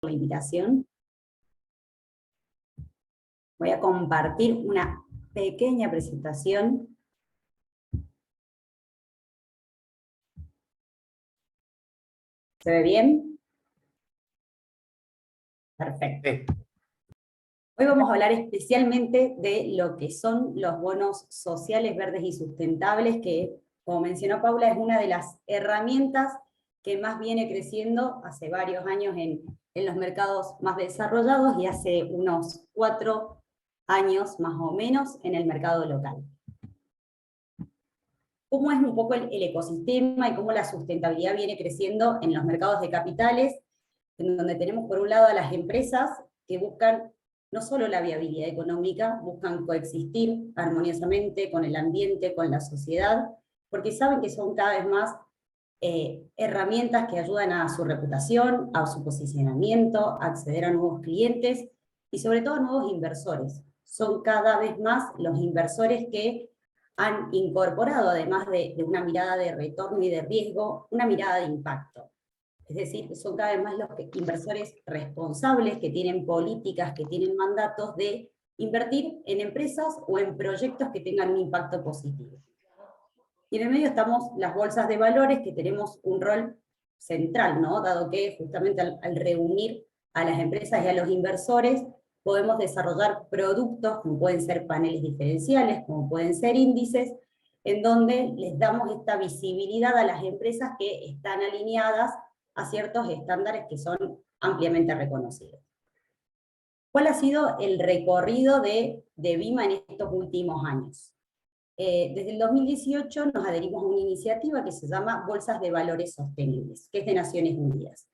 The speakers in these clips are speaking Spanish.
la invitación. Voy a compartir una pequeña presentación. ¿Se ve bien? Perfecto. Hoy vamos a hablar especialmente de lo que son los bonos sociales, verdes y sustentables, que, como mencionó Paula, es una de las herramientas que más viene creciendo hace varios años en los mercados más desarrollados y hace unos 4 años más o menos en el mercado local. ¿Cómo es un poco el ecosistema y cómo la sustentabilidad viene creciendo en los mercados de capitales, en donde tenemos por un lado a las empresas que buscan no solo la viabilidad económica, buscan coexistir armoniosamente con el ambiente, con la sociedad, porque saben que son cada vez más herramientas que ayudan a su reputación, a su posicionamiento, a acceder a nuevos clientes y sobre todo a nuevos inversores. Son cada vez más los inversores que han incorporado, además de una mirada de retorno y de riesgo, una mirada de impacto. Es decir, son cada vez más los inversores responsables que tienen políticas, que tienen mandatos de invertir en empresas o en proyectos que tengan un impacto positivo. Y en el medio estamos las bolsas de valores, que tenemos un rol central, ¿no? Dado que justamente al reunir a las empresas y a los inversores, podemos desarrollar productos, como pueden ser paneles diferenciales, como pueden ser índices, en donde les damos esta visibilidad a las empresas que están alineadas a ciertos estándares que son ampliamente reconocidos. ¿Cuál ha sido el recorrido de BIMA en estos últimos años? Desde el 2018 nos adherimos a una iniciativa que se llama Bolsas de Valores Sostenibles, que es de Naciones Unidas.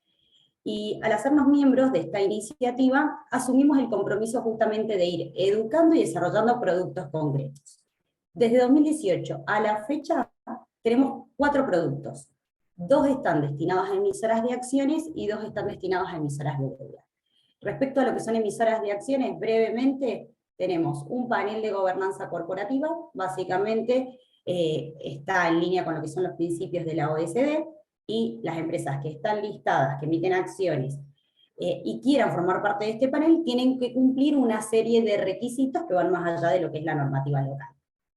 Y al hacernos miembros de esta iniciativa, asumimos el compromiso justamente de ir educando y desarrollando productos concretos. Desde 2018 a la fecha tenemos 4 productos. 2 están destinados a emisoras de acciones y 2 están destinados a emisoras de deuda. Respecto a lo que son emisoras de acciones, brevemente, tenemos un panel de gobernanza corporativa, básicamente está en línea con lo que son los principios de la OECD, y las empresas que están listadas, que emiten acciones, y quieran formar parte de este panel, tienen que cumplir una serie de requisitos que van más allá de lo que es la normativa local.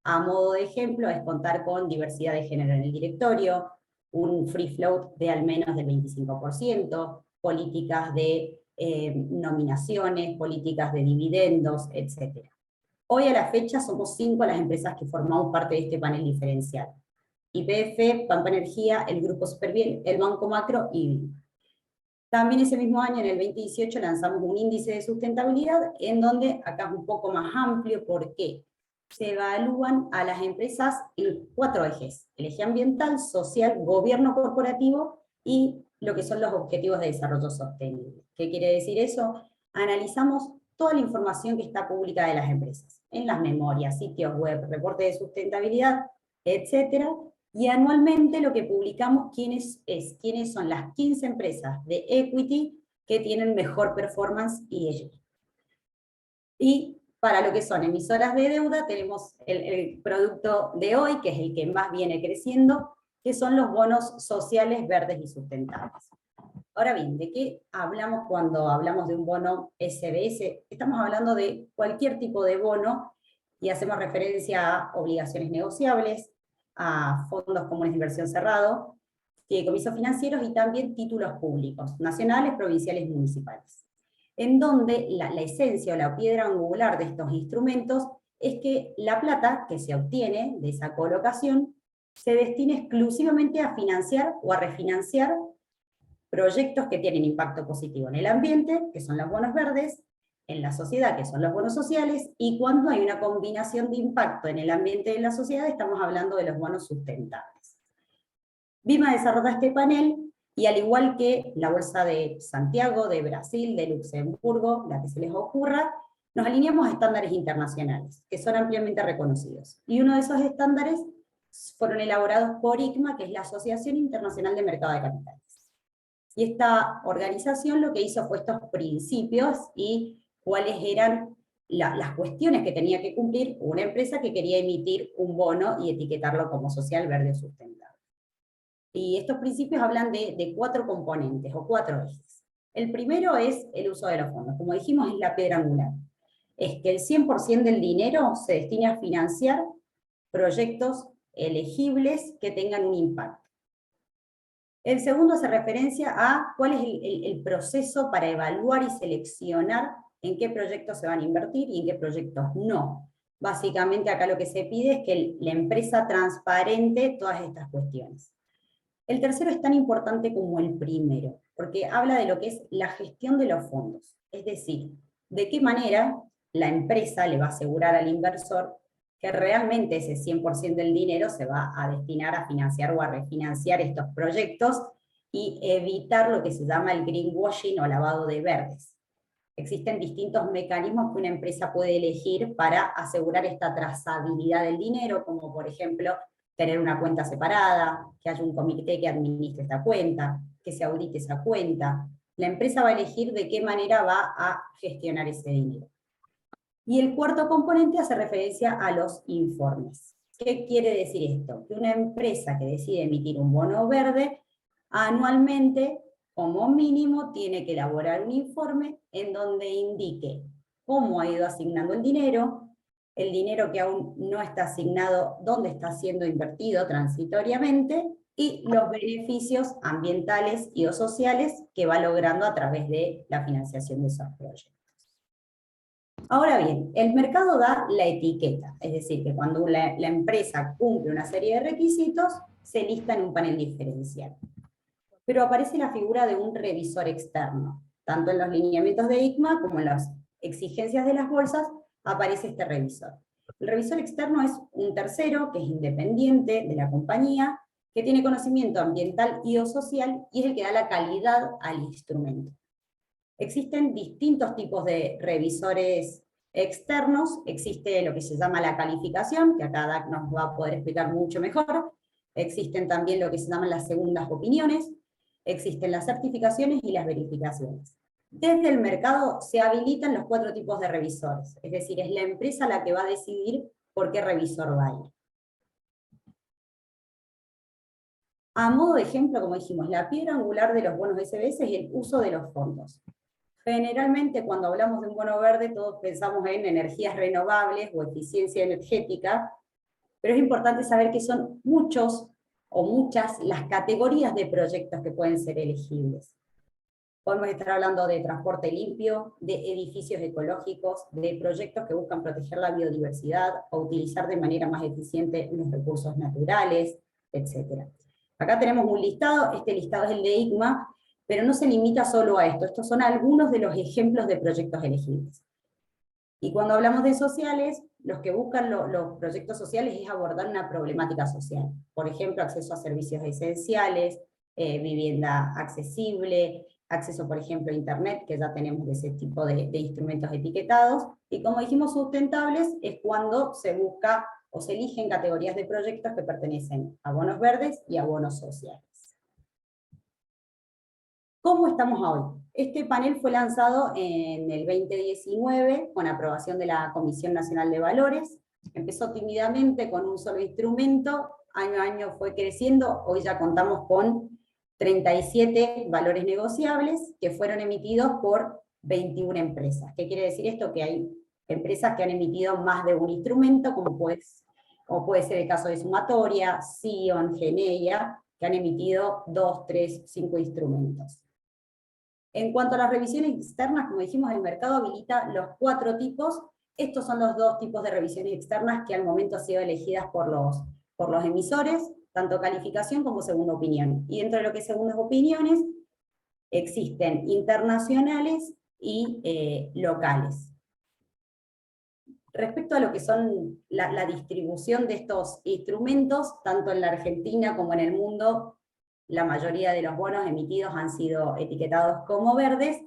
A modo de ejemplo, es contar con diversidad de género en el directorio, un free float de al menos del 25%, políticas de nominaciones, políticas de dividendos, etc. Hoy a la fecha somos 5 las empresas que formamos parte de este panel diferencial. YPF, Pampa Energía, el Grupo Superbiel, el Banco Macro y BIMA. También ese mismo año, en el 2018, lanzamos un índice de sustentabilidad, en donde acá es un poco más amplio, porque se evalúan a las empresas en 4 ejes: el eje ambiental, social, gobierno corporativo y lo que son los objetivos de desarrollo sostenible. ¿Qué quiere decir eso? Analizamos toda la información que está pública de las empresas, en las memorias, sitios web, reportes de sustentabilidad, etcétera, y anualmente lo que publicamos quiénes son las 15 empresas de equity que tienen mejor performance ESG. Y para lo que son emisoras de deuda, tenemos el producto de hoy, que es el que más viene creciendo, que son los bonos sociales, verdes y sustentables. Ahora bien, ¿de qué hablamos cuando hablamos de un bono SBS? Estamos hablando de cualquier tipo de bono, y hacemos referencia a obligaciones negociables, a fondos comunes de inversión cerrado, fideicomisos financieros y también títulos públicos, nacionales, provinciales y municipales. En donde la esencia o la piedra angular de estos instrumentos es que la plata que se obtiene de esa colocación se destina exclusivamente a financiar o a refinanciar proyectos que tienen impacto positivo en el ambiente, que son los bonos verdes, en la sociedad, que son los bonos sociales, y cuando hay una combinación de impacto en el ambiente y en la sociedad, estamos hablando de los bonos sustentables. BIMA desarrolla este panel, y al igual que la Bolsa de Santiago, de Brasil, de Luxemburgo, la que se les ocurra, nos alineamos a estándares internacionales, que son ampliamente reconocidos. Y uno de esos estándares fueron elaborados por ICMA, que es la Asociación Internacional de Mercado de Capitales. Y esta organización lo que hizo fue estos principios y cuáles eran las cuestiones que tenía que cumplir una empresa que quería emitir un bono y etiquetarlo como social, verde o sustentable. Y estos principios hablan de 4 componentes o 4 ejes. El primero es el uso de los fondos. Como dijimos, es la piedra angular. Es que el 100% del dinero se destine a financiar proyectos elegibles que tengan un impacto. El segundo hace referencia a cuál es el proceso para evaluar y seleccionar en qué proyectos se van a invertir y en qué proyectos no. Básicamente acá lo que se pide es que la empresa transparente todas estas cuestiones. El tercero es tan importante como el primero, porque habla de lo que es la gestión de los fondos. Es decir, de qué manera la empresa le va a asegurar al inversor que realmente ese 100% del dinero se va a destinar a financiar o a refinanciar estos proyectos y evitar lo que se llama el greenwashing o lavado de verdes. Existen distintos mecanismos que una empresa puede elegir para asegurar esta trazabilidad del dinero, como por ejemplo tener una cuenta separada, que haya un comité que administre esta cuenta, que se audite esa cuenta. La empresa va a elegir de qué manera va a gestionar ese dinero. Y el cuarto componente hace referencia a los informes. ¿Qué quiere decir esto? Que una empresa que decide emitir un bono verde, anualmente, como mínimo, tiene que elaborar un informe en donde indique cómo ha ido asignando el dinero que aún no está asignado, dónde está siendo invertido transitoriamente, y los beneficios ambientales y o sociales que va logrando a través de la financiación de esos proyectos. Ahora bien, el mercado da la etiqueta, es decir, que cuando la empresa cumple una serie de requisitos, se lista en un panel diferencial. Pero aparece la figura de un revisor externo. Tanto en los lineamientos de ICMA como en las exigencias de las bolsas aparece este revisor. El revisor externo es un tercero que es independiente de la compañía, que tiene conocimiento ambiental y o social y es el que da la calidad al instrumento. Existen distintos tipos de revisores externos, existe lo que se llama la calificación, que acá Dag nos va a poder explicar mucho mejor, existen también lo que se llaman las segundas opiniones, existen las certificaciones y las verificaciones. Desde el mercado se habilitan los 4 tipos de revisores, es decir, es la empresa la que va a decidir por qué revisor va a ir. A modo de ejemplo, como dijimos, la piedra angular de los bonos SBS es el uso de los fondos. Generalmente cuando hablamos de un bono verde todos pensamos en energías renovables o eficiencia energética, pero es importante saber que son muchos o muchas las categorías de proyectos que pueden ser elegibles. Podemos estar hablando de transporte limpio, de edificios ecológicos, de proyectos que buscan proteger la biodiversidad o utilizar de manera más eficiente los recursos naturales, etc. Acá tenemos un listado, este listado es el de ICMA, pero no se limita solo a esto, estos son algunos de los ejemplos de proyectos elegibles. Y cuando hablamos de sociales, los que buscan los proyectos sociales es abordar una problemática social. Por ejemplo, acceso a servicios esenciales, vivienda accesible, acceso, por ejemplo, a internet, que ya tenemos ese tipo de instrumentos etiquetados. Y como dijimos, sustentables es cuando se busca o se eligen categorías de proyectos que pertenecen a bonos verdes y a bonos sociales. ¿Cómo estamos hoy? Este panel fue lanzado en el 2019 con aprobación de la Comisión Nacional de Valores. Empezó tímidamente con un solo instrumento, año a año fue creciendo, hoy ya contamos con 37 valores negociables que fueron emitidos por 21 empresas. ¿Qué quiere decir esto? Que hay empresas que han emitido más de un instrumento, como puede ser el caso de Sumatoria, Sion, Geneia, que han emitido 2, 3, 5 instrumentos. En cuanto a las revisiones externas, como dijimos, el mercado habilita los 4 tipos. Estos son los 2 tipos de revisiones externas que al momento han sido elegidas por los emisores, tanto calificación como segunda opinión. Y dentro de lo que es segundas opiniones, existen internacionales y locales. Respecto a lo que son la distribución de estos instrumentos, tanto en la Argentina como en el mundo, la mayoría de los bonos emitidos han sido etiquetados como verdes,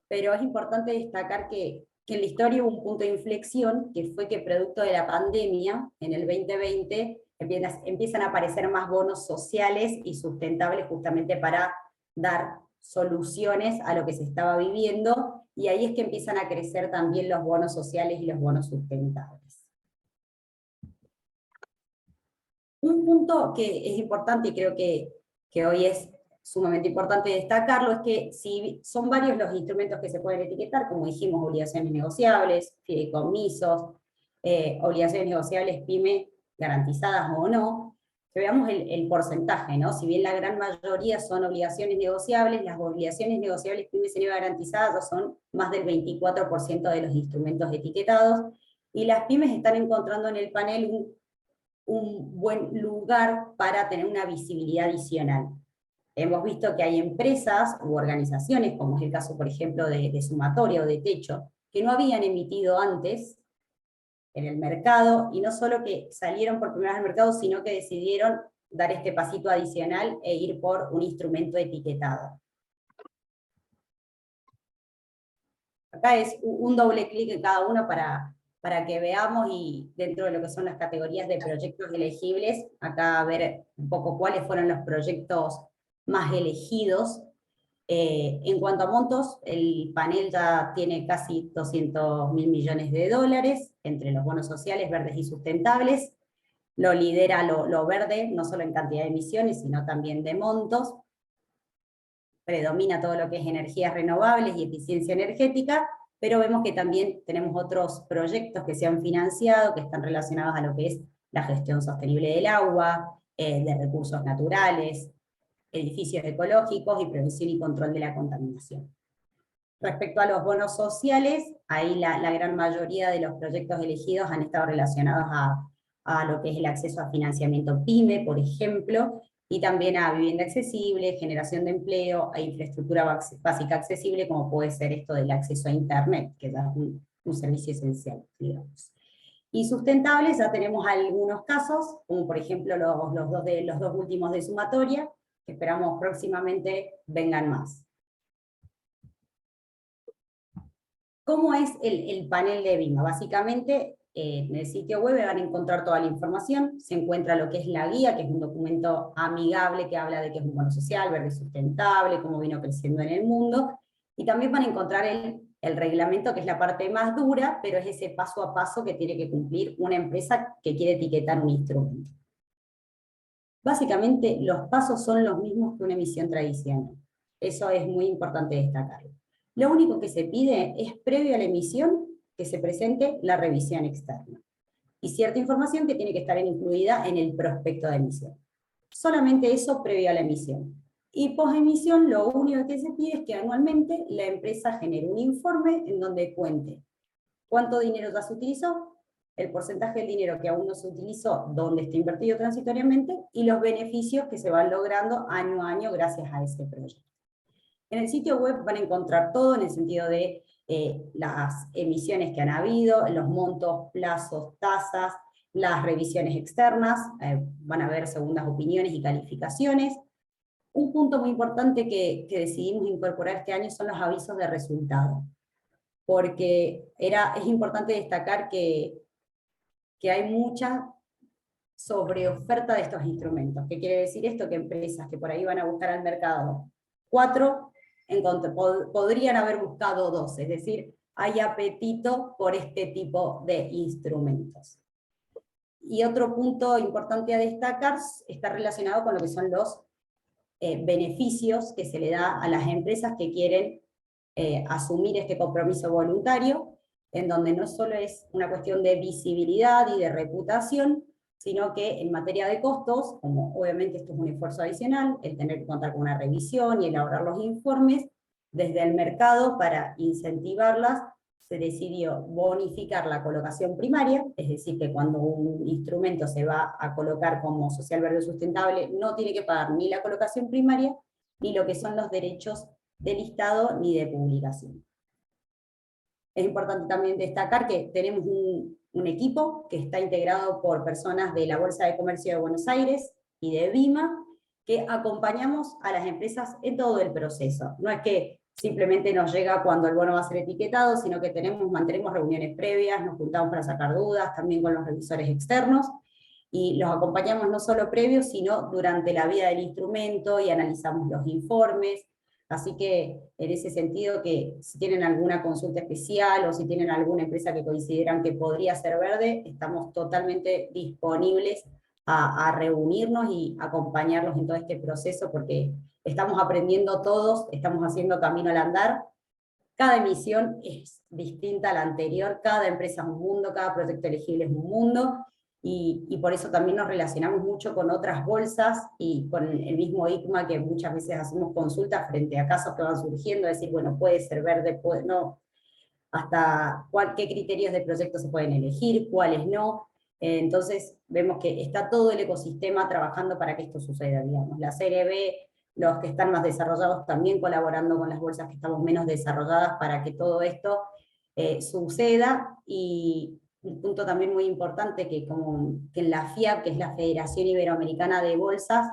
pero es importante destacar que en la historia hubo un punto de inflexión, que fue que producto de la pandemia, en el 2020, empiezan a aparecer más bonos sociales y sustentables justamente para dar soluciones a lo que se estaba viviendo, y ahí es que empiezan a crecer también los bonos sociales y los bonos sustentables. Un punto que es importante y creo que hoy es sumamente importante destacarlo, es que si son varios los instrumentos que se pueden etiquetar, como dijimos, obligaciones negociables, fideicomisos, obligaciones negociables PYME garantizadas o no, que veamos el porcentaje, ¿no? Si bien la gran mayoría son obligaciones negociables, las obligaciones negociables PYME garantizadas ya son más del 24% de los instrumentos etiquetados, y las pymes están encontrando en el panel un buen lugar para tener una visibilidad adicional. Hemos visto que hay empresas u organizaciones, como es el caso, por ejemplo, de Sumatoria o de Techo, que no habían emitido antes en el mercado, y no solo que salieron por primera vez al mercado, sino que decidieron dar este pasito adicional e ir por un instrumento etiquetado. Acá es un doble clic en cada uno para que veamos, y dentro de lo que son las categorías de proyectos elegibles, acá ver un poco cuáles fueron los proyectos más elegidos. En cuanto a montos, el panel ya tiene casi 200.000 millones de dólares entre los bonos sociales, verdes y sustentables. Lo lidera lo verde, no solo en cantidad de emisiones, sino también de montos. Predomina todo lo que es energías renovables y eficiencia energética, pero vemos que también tenemos otros proyectos que se han financiado, que están relacionados a lo que es la gestión sostenible del agua, de recursos naturales, edificios ecológicos y prevención y control de la contaminación. Respecto a los bonos sociales, ahí la gran mayoría de los proyectos elegidos han estado relacionados a lo que es el acceso a financiamiento PYME, por ejemplo, y también a vivienda accesible, generación de empleo, e infraestructura básica accesible, como puede ser esto del acceso a Internet, que es un servicio esencial, digamos. Y sustentables, ya tenemos algunos casos, como por ejemplo los dos últimos de Sumatoria, que esperamos próximamente vengan más. ¿Cómo es el panel de BIMA? Básicamente, en el sitio web van a encontrar toda la información, se encuentra lo que es la guía, que es un documento amigable que habla de qué es un bono social, verde sustentable, cómo vino creciendo en el mundo, y también van a encontrar el reglamento, que es la parte más dura, pero es ese paso a paso que tiene que cumplir una empresa que quiere etiquetar un instrumento. Básicamente, los pasos son los mismos que una emisión tradicional. Eso es muy importante destacarlo. Lo único que se pide es, previo a la emisión, que se presente la revisión externa. Y cierta información que tiene que estar incluida en el prospecto de emisión. Solamente eso previo a la emisión. Y post-emisión, lo único que se pide es que anualmente la empresa genere un informe en donde cuente cuánto dinero ya se utilizó, el porcentaje del dinero que aún no se utilizó, dónde está invertido transitoriamente, y los beneficios que se van logrando año a año gracias a ese proyecto. En el sitio web van a encontrar todo en el sentido de las emisiones que han habido, los montos, plazos, tasas, las revisiones externas, van a ver segundas opiniones y calificaciones. Un punto muy importante que decidimos incorporar este año son los avisos de resultado, porque es importante destacar que hay mucha sobreoferta de estos instrumentos. ¿Qué quiere decir esto? Que empresas que por ahí van a buscar al mercado 4, podrían haber buscado 2, es decir, hay apetito por este tipo de instrumentos. Y otro punto importante a destacar está relacionado con lo que son los beneficios que se le da a las empresas que quieren asumir este compromiso voluntario, en donde no solo es una cuestión de visibilidad y de reputación, sino que en materia de costos, como obviamente esto es un esfuerzo adicional, el tener que contar con una revisión y elaborar los informes, desde el mercado, para incentivarlas, se decidió bonificar la colocación primaria, es decir, que cuando un instrumento se va a colocar como social, verde o sustentable, no tiene que pagar ni la colocación primaria, ni lo que son los derechos de listado ni de publicación. Es importante también destacar que tenemos un equipo que está integrado por personas de la Bolsa de Comercio de Buenos Aires y de BIMA, que acompañamos a las empresas en todo el proceso. No es que simplemente nos llega cuando el bono va a ser etiquetado, sino que mantenemos reuniones previas, nos juntamos para sacar dudas, también con los revisores externos, y los acompañamos no solo previos, sino durante la vida del instrumento, y analizamos los informes. Así que, en ese sentido, que si tienen alguna consulta especial, o si tienen alguna empresa que consideran que podría ser verde, estamos totalmente disponibles a reunirnos y acompañarlos en todo este proceso, porque estamos aprendiendo todos, estamos haciendo camino al andar. Cada emisión es distinta a la anterior, cada empresa es un mundo, cada proyecto elegible es un mundo, y por eso también nos relacionamos mucho con otras bolsas y con el mismo ICMA, que muchas veces hacemos consultas frente a casos que van surgiendo, decir, bueno, puede ser verde, puede no, hasta qué criterios de proyecto se pueden elegir, cuáles no. Entonces vemos que está todo el ecosistema trabajando para que esto suceda, digamos. La serie B, los que están más desarrollados también colaborando con las bolsas que estamos menos desarrolladas para que todo esto suceda. Y un punto también muy importante, que en la FIAB, que es la Federación Iberoamericana de Bolsas,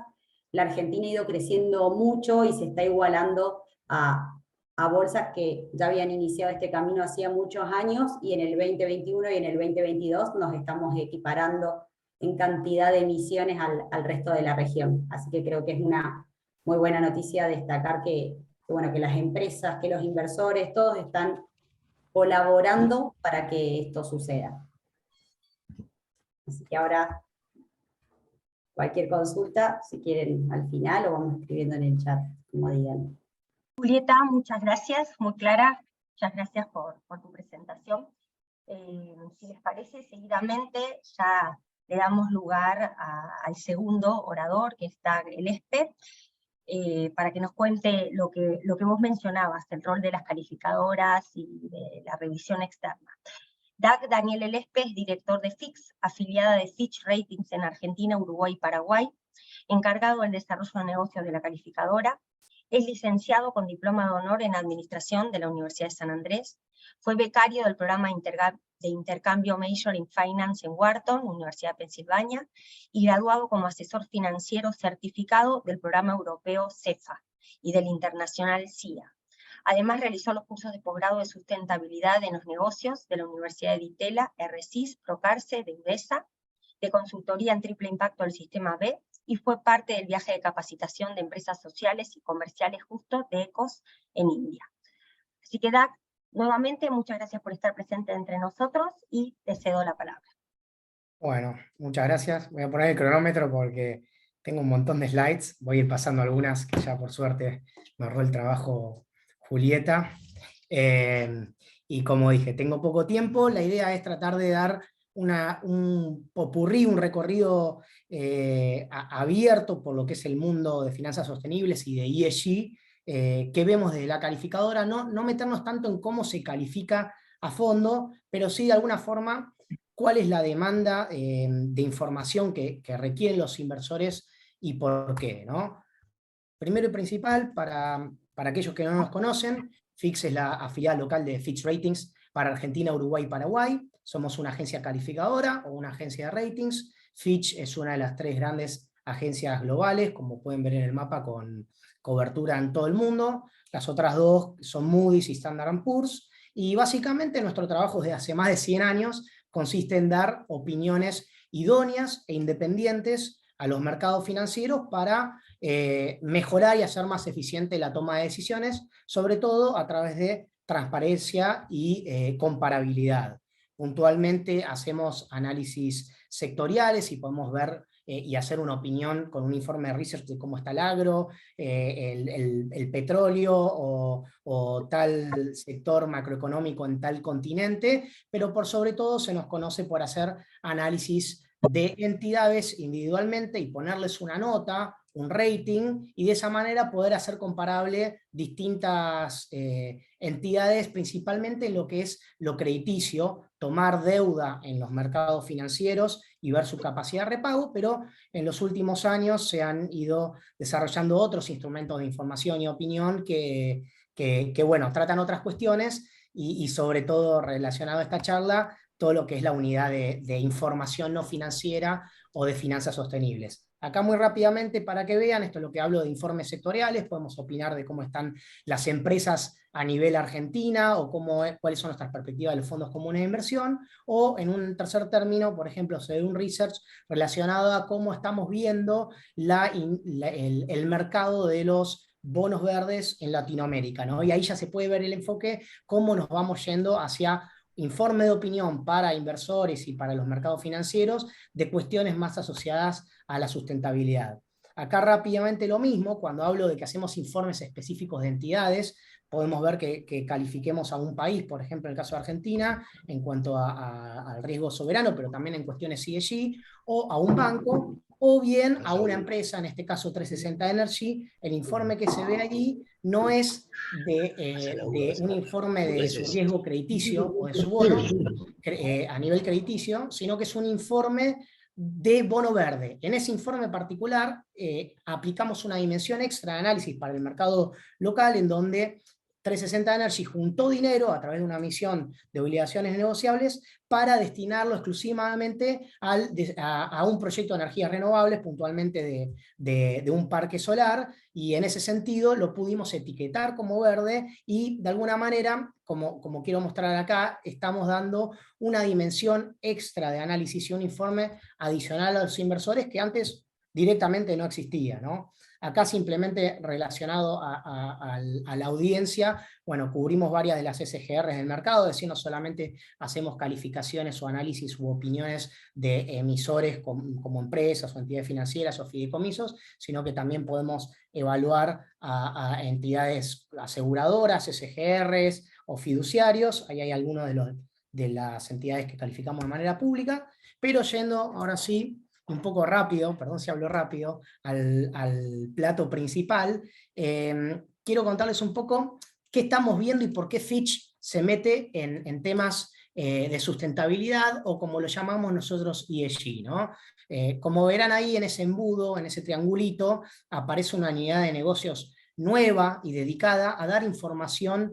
la Argentina ha ido creciendo mucho y se está igualando a bolsas que ya habían iniciado este camino hacía muchos años, y en el 2021 y en el 2022 nos estamos equiparando en cantidad de emisiones al resto de la región. Así que creo que es una muy buena noticia destacar bueno, que las empresas, que los inversores, todos están colaborando para que esto suceda. Así que ahora, cualquier consulta, si quieren al final, o vamos escribiendo en el chat, como digan. Julieta, muchas gracias, muy clara. Muchas gracias por tu presentación. Si les parece, seguidamente ya le damos lugar al segundo orador, que está el ESPE, para que nos cuente lo que vos mencionabas, el rol de las calificadoras y de la revisión externa. Dag Daniel Elespe es director de Fix, afiliada de Fitch Ratings en Argentina, Uruguay y Paraguay, encargado del desarrollo de negocios de la calificadora. Es licenciado con diploma de honor en Administración de la Universidad de San Andrés. Fue becario del programa de intercambio Major in Finance en Wharton, Universidad de Pensilvania, y graduado como asesor financiero certificado del programa europeo CEFA y del internacional CIA. Además realizó los cursos de posgrado de sustentabilidad en los negocios de la Universidad de Ditela, RCIS, Procarce, de UDESA, de consultoría en triple impacto del sistema B, y fue parte del viaje de capacitación de empresas sociales y comerciales justo de ECOS en India. Así que, Dag, nuevamente muchas gracias por estar presente entre nosotros y te cedo la palabra. Bueno, muchas gracias. Voy a poner el cronómetro porque tengo un montón de slides. Voy a ir pasando algunas que ya por suerte me ahorró el trabajo Julieta. Y como dije, tengo poco tiempo. La idea es tratar de dar un popurrí, un recorrido abierto por lo que es el mundo de finanzas sostenibles y de ESG, que vemos desde la calificadora, no meternos tanto en cómo se califica a fondo, pero sí de alguna forma cuál es la demanda de información que requieren los inversores y por qué, ¿no? Primero y principal, para aquellos que no nos conocen, Fix es la afiliada local de Fitch Ratings para Argentina, Uruguay y Paraguay. Somos una agencia calificadora o una agencia de ratings. Fitch es una de las 3 grandes agencias globales, como pueden ver en el mapa, con cobertura en todo el mundo. Las otras 2 son Moody's y Standard & Poor's. Y básicamente nuestro trabajo desde hace más de 100 años consiste en dar opiniones idóneas e independientes a los mercados financieros para mejorar y hacer más eficiente la toma de decisiones, sobre todo a través de transparencia y comparabilidad. Puntualmente hacemos análisis sectoriales y podemos ver y hacer una opinión con un informe de research de cómo está el agro, el petróleo o tal sector macroeconómico en tal continente, pero por sobre todo se nos conoce por hacer análisis de entidades individualmente y ponerles una nota, un rating, y de esa manera poder hacer comparable distintas entidades, principalmente en lo que es lo crediticio, tomar deuda en los mercados financieros y ver su capacidad de repago, pero en los últimos años se han ido desarrollando otros instrumentos de información y opinión que bueno, tratan otras cuestiones y sobre todo relacionado a esta charla, todo lo que es la unidad de información no financiera o de finanzas sostenibles. Acá muy rápidamente para que vean, esto es lo que hablo de informes sectoriales, podemos opinar de cómo están las empresas a nivel Argentina o cuáles son nuestras perspectivas de los fondos comunes de inversión, o en un tercer término, por ejemplo, se ve un research relacionado a cómo estamos viendo el mercado de los bonos verdes en Latinoamérica, ¿no? Y ahí ya se puede ver el enfoque, cómo nos vamos yendo hacia informe de opinión para inversores y para los mercados financieros de cuestiones más asociadas a la sustentabilidad. Acá rápidamente lo mismo, cuando hablo de que hacemos informes específicos de entidades, podemos ver que califiquemos a un país, por ejemplo en el caso de Argentina, en cuanto al riesgo soberano, pero también en cuestiones ESG, o a un banco, o bien a una empresa, en este caso 360 Energy. El informe que se ve allí no es de un informe de su riesgo crediticio o de su bono a nivel crediticio, sino que es un informe de bono verde. En ese informe particular aplicamos una dimensión extra de análisis para el mercado local, en donde 360 Energy juntó dinero a través de una emisión de obligaciones negociables para destinarlo exclusivamente a un proyecto de energías renovables, puntualmente de un parque solar, y en ese sentido lo pudimos etiquetar como verde y de alguna manera, como quiero mostrar acá, estamos dando una dimensión extra de análisis y un informe adicional a los inversores que antes directamente no existía, ¿no? Acá simplemente relacionado a la audiencia, bueno, cubrimos varias de las SGRs del mercado, es decir, no solamente hacemos calificaciones o análisis u opiniones de emisores como empresas o entidades financieras o fideicomisos, sino que también podemos evaluar a entidades aseguradoras, SGRs o fiduciarios. Ahí hay algunos de las entidades que calificamos de manera pública, pero yendo ahora sí un poco rápido, perdón si hablo rápido, al plato principal, quiero contarles un poco qué estamos viendo y por qué Fitch se mete en temas de sustentabilidad, o como lo llamamos nosotros ESG, ¿no? Como verán ahí en ese embudo, en ese triangulito, aparece una unidad de negocios nueva y dedicada a dar información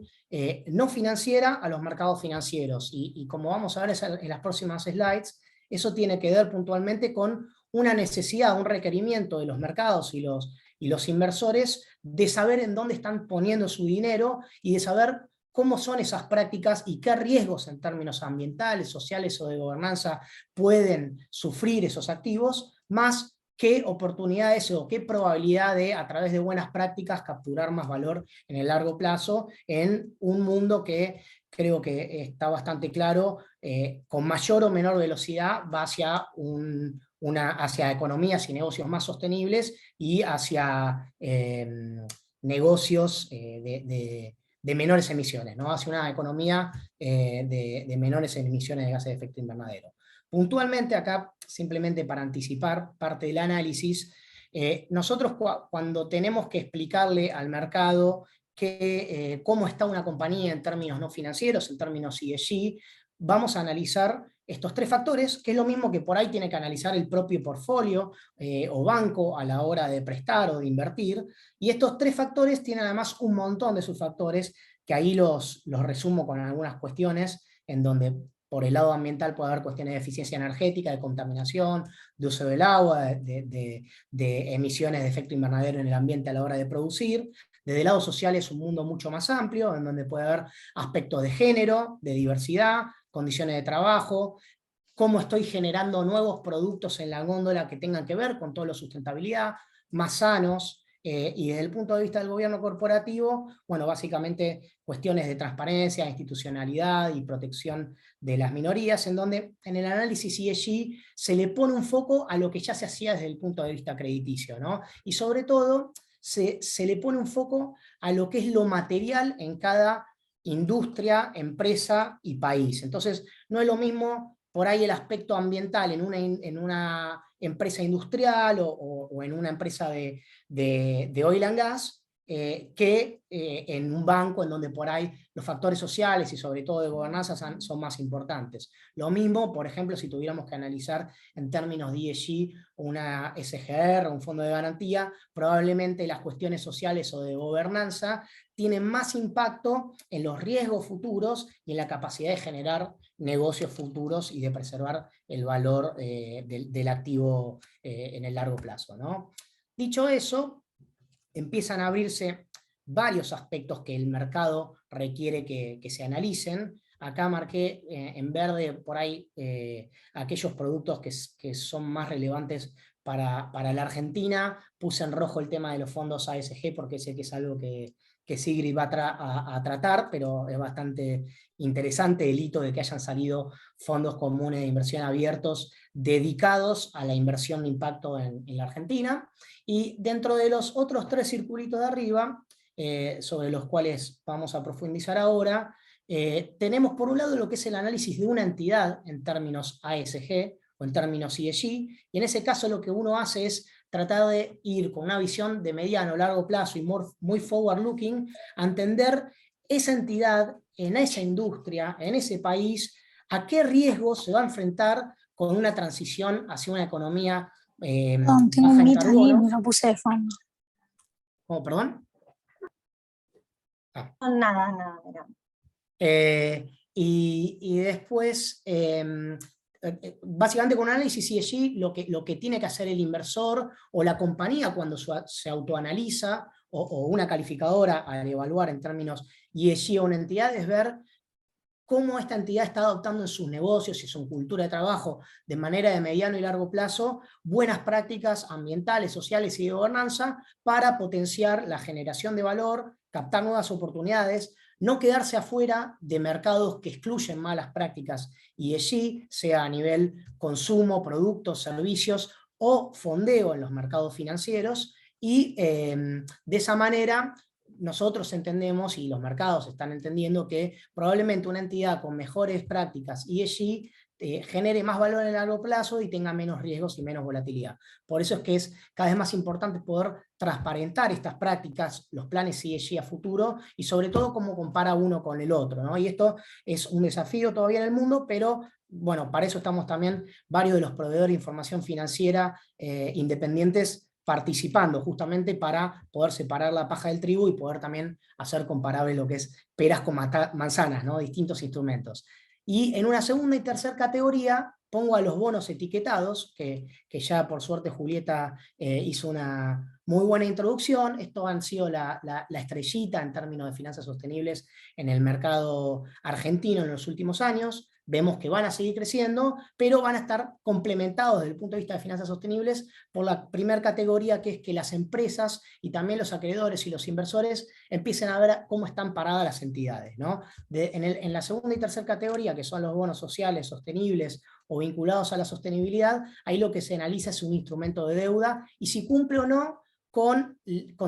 no financiera a los mercados financieros. Y como vamos a ver en las próximas slides, eso tiene que ver puntualmente con una necesidad, un requerimiento de los mercados y los inversores de saber en dónde están poniendo su dinero y de saber cómo son esas prácticas y qué riesgos en términos ambientales, sociales o de gobernanza pueden sufrir esos activos, más qué oportunidades o qué probabilidad de, a través de buenas prácticas, capturar más valor en el largo plazo en un mundo que creo que está bastante claro, con mayor o menor velocidad va hacia hacia economías y negocios más sostenibles y hacia negocios de menores emisiones, ¿no? Hacia una economía de menores emisiones de gases de efecto invernadero. Puntualmente acá, simplemente para anticipar parte del análisis, nosotros cuando tenemos que explicarle al mercado cómo está una compañía en términos no financieros, en términos ESG, vamos a analizar estos tres factores, que es lo mismo que por ahí tiene que analizar el propio portfolio o banco a la hora de prestar o de invertir, y estos tres factores tienen además un montón de subfactores, que ahí los resumo con algunas cuestiones, en donde por el lado ambiental puede haber cuestiones de eficiencia energética, de contaminación, de uso del agua, de emisiones de efecto invernadero en el ambiente a la hora de producir. Desde el lado social es un mundo mucho más amplio, en donde puede haber aspectos de género, de diversidad, condiciones de trabajo, cómo estoy generando nuevos productos en la góndola que tengan que ver con toda la sustentabilidad, más sanos, y desde el punto de vista del gobierno corporativo, bueno, básicamente cuestiones de transparencia, institucionalidad y protección de las minorías, en donde en el análisis ESG se le pone un foco a lo que ya se hacía desde el punto de vista crediticio, ¿no? Y sobre todo se le pone un foco a lo que es lo material en cada industria, empresa y país. Entonces, no es lo mismo por ahí el aspecto ambiental en una empresa industrial o en una empresa de oil and gas, que en un banco en donde por ahí los factores sociales y sobre todo de gobernanza son más importantes. Lo mismo, por ejemplo, si tuviéramos que analizar en términos de ESG una SGR, un fondo de garantía, probablemente las cuestiones sociales o de gobernanza tienen más impacto en los riesgos futuros y en la capacidad de generar negocios futuros y de preservar el valor del activo en el largo plazo, ¿no? Dicho eso, empiezan a abrirse varios aspectos que el mercado requiere que se analicen. Acá marqué en verde por ahí aquellos productos que son más relevantes para la Argentina. Puse en rojo el tema de los fondos ASG porque sé que es algo que que Sigrid va a tratar, pero es bastante interesante el hito de que hayan salido fondos comunes de inversión abiertos dedicados a la inversión de impacto en la Argentina. Y dentro de los otros 3 circulitos de arriba, sobre los cuales vamos a profundizar ahora, tenemos por un lado lo que es el análisis de una entidad en términos ASG o en términos ESG, y en ese caso lo que uno hace es tratar de ir con una visión de mediano, largo plazo y muy forward looking, a entender esa entidad en esa industria, en ese país, a qué riesgos se va a enfrentar con una transición hacia una economía Perdón, tengo baja un en meet ahí, carbono. me lo puse de fondo. ¿Cómo, perdón? Nada, nada, nada. Y después, básicamente con un análisis ESG, lo que tiene que hacer el inversor o la compañía cuando se autoanaliza, o una calificadora al evaluar en términos ESG a una entidad, es ver cómo esta entidad está adoptando en sus negocios y su cultura de trabajo de manera de mediano y largo plazo buenas prácticas ambientales, sociales y de gobernanza para potenciar la generación de valor, captar nuevas oportunidades, no quedarse afuera de mercados que excluyen malas prácticas ESG, sea a nivel consumo, productos, servicios o fondeo en los mercados financieros, y de esa manera nosotros entendemos, y los mercados están entendiendo, que probablemente una entidad con mejores prácticas ESG genere más valor en el largo plazo y tenga menos riesgos y menos volatilidad. Por eso es que es cada vez más importante poder transparentar estas prácticas, los planes ESG a futuro, y sobre todo cómo compara uno con el otro, ¿no? Y esto es un desafío todavía en el mundo, pero bueno, para eso estamos también varios de los proveedores de información financiera independientes participando, justamente para poder separar la paja del trigo y poder también hacer comparable lo que es peras con manzanas, ¿no? Distintos instrumentos. Y en una segunda y tercera categoría pongo a los bonos etiquetados, que ya por suerte Julieta hizo una muy buena introducción. Estos han sido la estrellita en términos de finanzas sostenibles en el mercado argentino en los últimos años. Vemos que van a seguir creciendo, pero van a estar complementados desde el punto de vista de finanzas sostenibles por la primera categoría, que es que las empresas y también los acreedores y los inversores empiecen a ver cómo están paradas las entidades, ¿no? En la segunda y tercera categoría, que son los bonos sociales, sostenibles o vinculados a la sostenibilidad, ahí lo que se analiza es un instrumento de deuda y si cumple o no con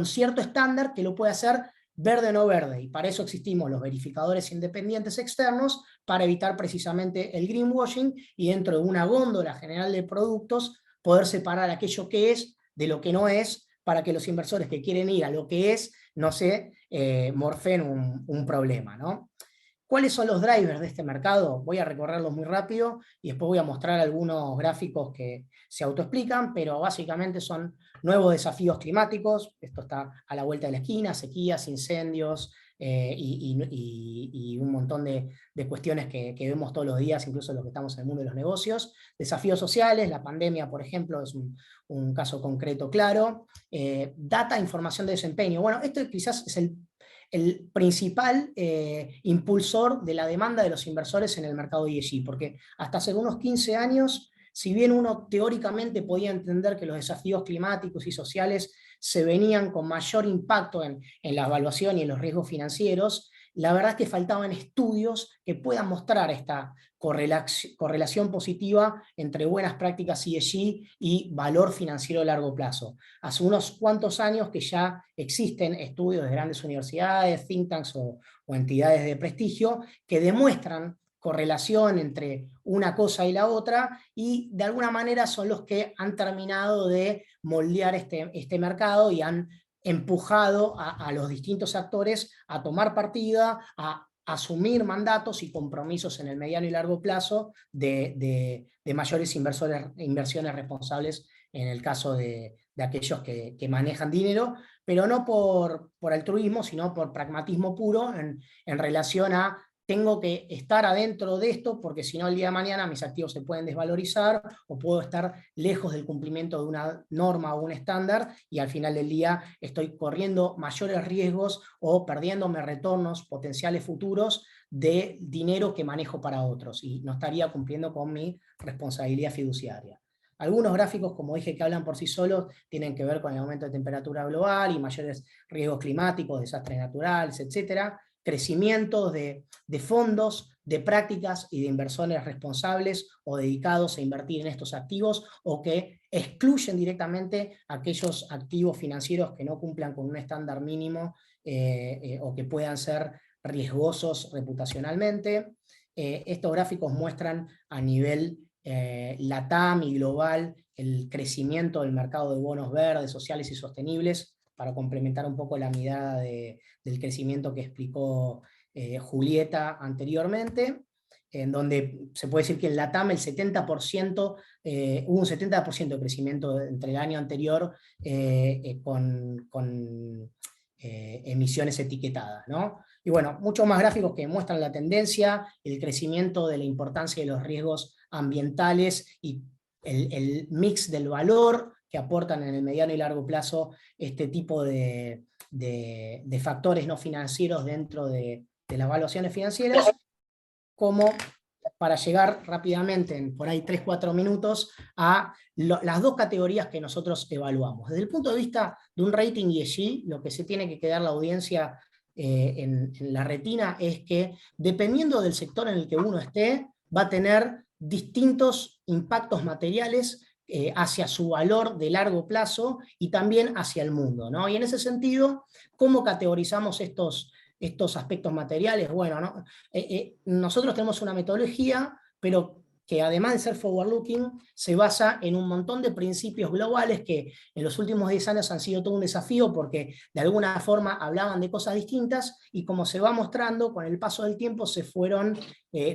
cierto estándar que lo puede hacer verde o no verde, y para eso existimos los verificadores independientes externos, para evitar precisamente el greenwashing, y dentro de una góndola general de productos poder separar aquello que es de lo que no es, para que los inversores que quieren ir a lo que es no se morfen un problema, ¿no? ¿Cuáles son los drivers de este mercado? Voy a recorrerlos muy rápido y después voy a mostrar algunos gráficos que se autoexplican, pero básicamente son nuevos desafíos climáticos, esto está a la vuelta de la esquina, sequías, incendios y un montón de cuestiones que vemos todos los días, incluso los que estamos en el mundo de los negocios. Desafíos sociales, la pandemia, por ejemplo, es un caso concreto claro. Data, información de desempeño. Bueno, esto quizás es el principal impulsor de la demanda de los inversores en el mercado ESG, porque hasta hace unos 15 años, si bien uno teóricamente podía entender que los desafíos climáticos y sociales se venían con mayor impacto en la evaluación y en los riesgos financieros, la verdad es que faltaban estudios que puedan mostrar esta correlación positiva entre buenas prácticas ESG y valor financiero a largo plazo. Hace unos cuantos años que ya existen estudios de grandes universidades, think tanks o entidades de prestigio que demuestran correlación entre una cosa y la otra, y de alguna manera son los que han terminado de moldear este mercado y han empujado a los distintos actores a tomar partida, a asumir mandatos y compromisos en el mediano y largo plazo de mayores inversiones responsables en el caso de aquellos que manejan dinero, pero no por altruismo, sino por pragmatismo puro en relación a tengo que estar adentro de esto porque si no el día de mañana mis activos se pueden desvalorizar o puedo estar lejos del cumplimiento de una norma o un estándar y al final del día estoy corriendo mayores riesgos o perdiéndome retornos potenciales futuros de dinero que manejo para otros y no estaría cumpliendo con mi responsabilidad fiduciaria. Algunos gráficos, como dije, que hablan por sí solos, tienen que ver con el aumento de temperatura global y mayores riesgos climáticos, desastres naturales, etcétera, crecimientos de fondos, de prácticas y de inversores responsables o dedicados a invertir en estos activos, o que excluyen directamente aquellos activos financieros que no cumplan con un estándar mínimo o que puedan ser riesgosos reputacionalmente. Estos gráficos muestran a nivel LATAM y global el crecimiento del mercado de bonos verdes, sociales y sostenibles, para complementar un poco la mirada del crecimiento que explicó Julieta anteriormente, en donde se puede decir que en LATAM el 70%, hubo un 70% de crecimiento entre el año anterior con emisiones etiquetadas, ¿no? Y bueno, muchos más gráficos que muestran la tendencia, el crecimiento de la importancia de los riesgos ambientales y el mix del valor que aportan en el mediano y largo plazo este tipo de factores no financieros dentro de las evaluaciones financieras, como para llegar rápidamente, en por ahí 3-4 minutos, a las dos categorías que nosotros evaluamos. Desde el punto de vista de un rating ESG, lo que se tiene que quedar la audiencia en la retina es que, dependiendo del sector en el que uno esté, va a tener distintos impactos materiales hacia su valor de largo plazo y también hacia el mundo, ¿no? Y en ese sentido, ¿cómo categorizamos estos aspectos materiales? Bueno, ¿no? Nosotros tenemos una metodología, pero que además de ser forward-looking, se basa en un montón de principios globales que en los últimos 10 años han sido todo un desafío, porque de alguna forma hablaban de cosas distintas, y como se va mostrando, con el paso del tiempo se fueron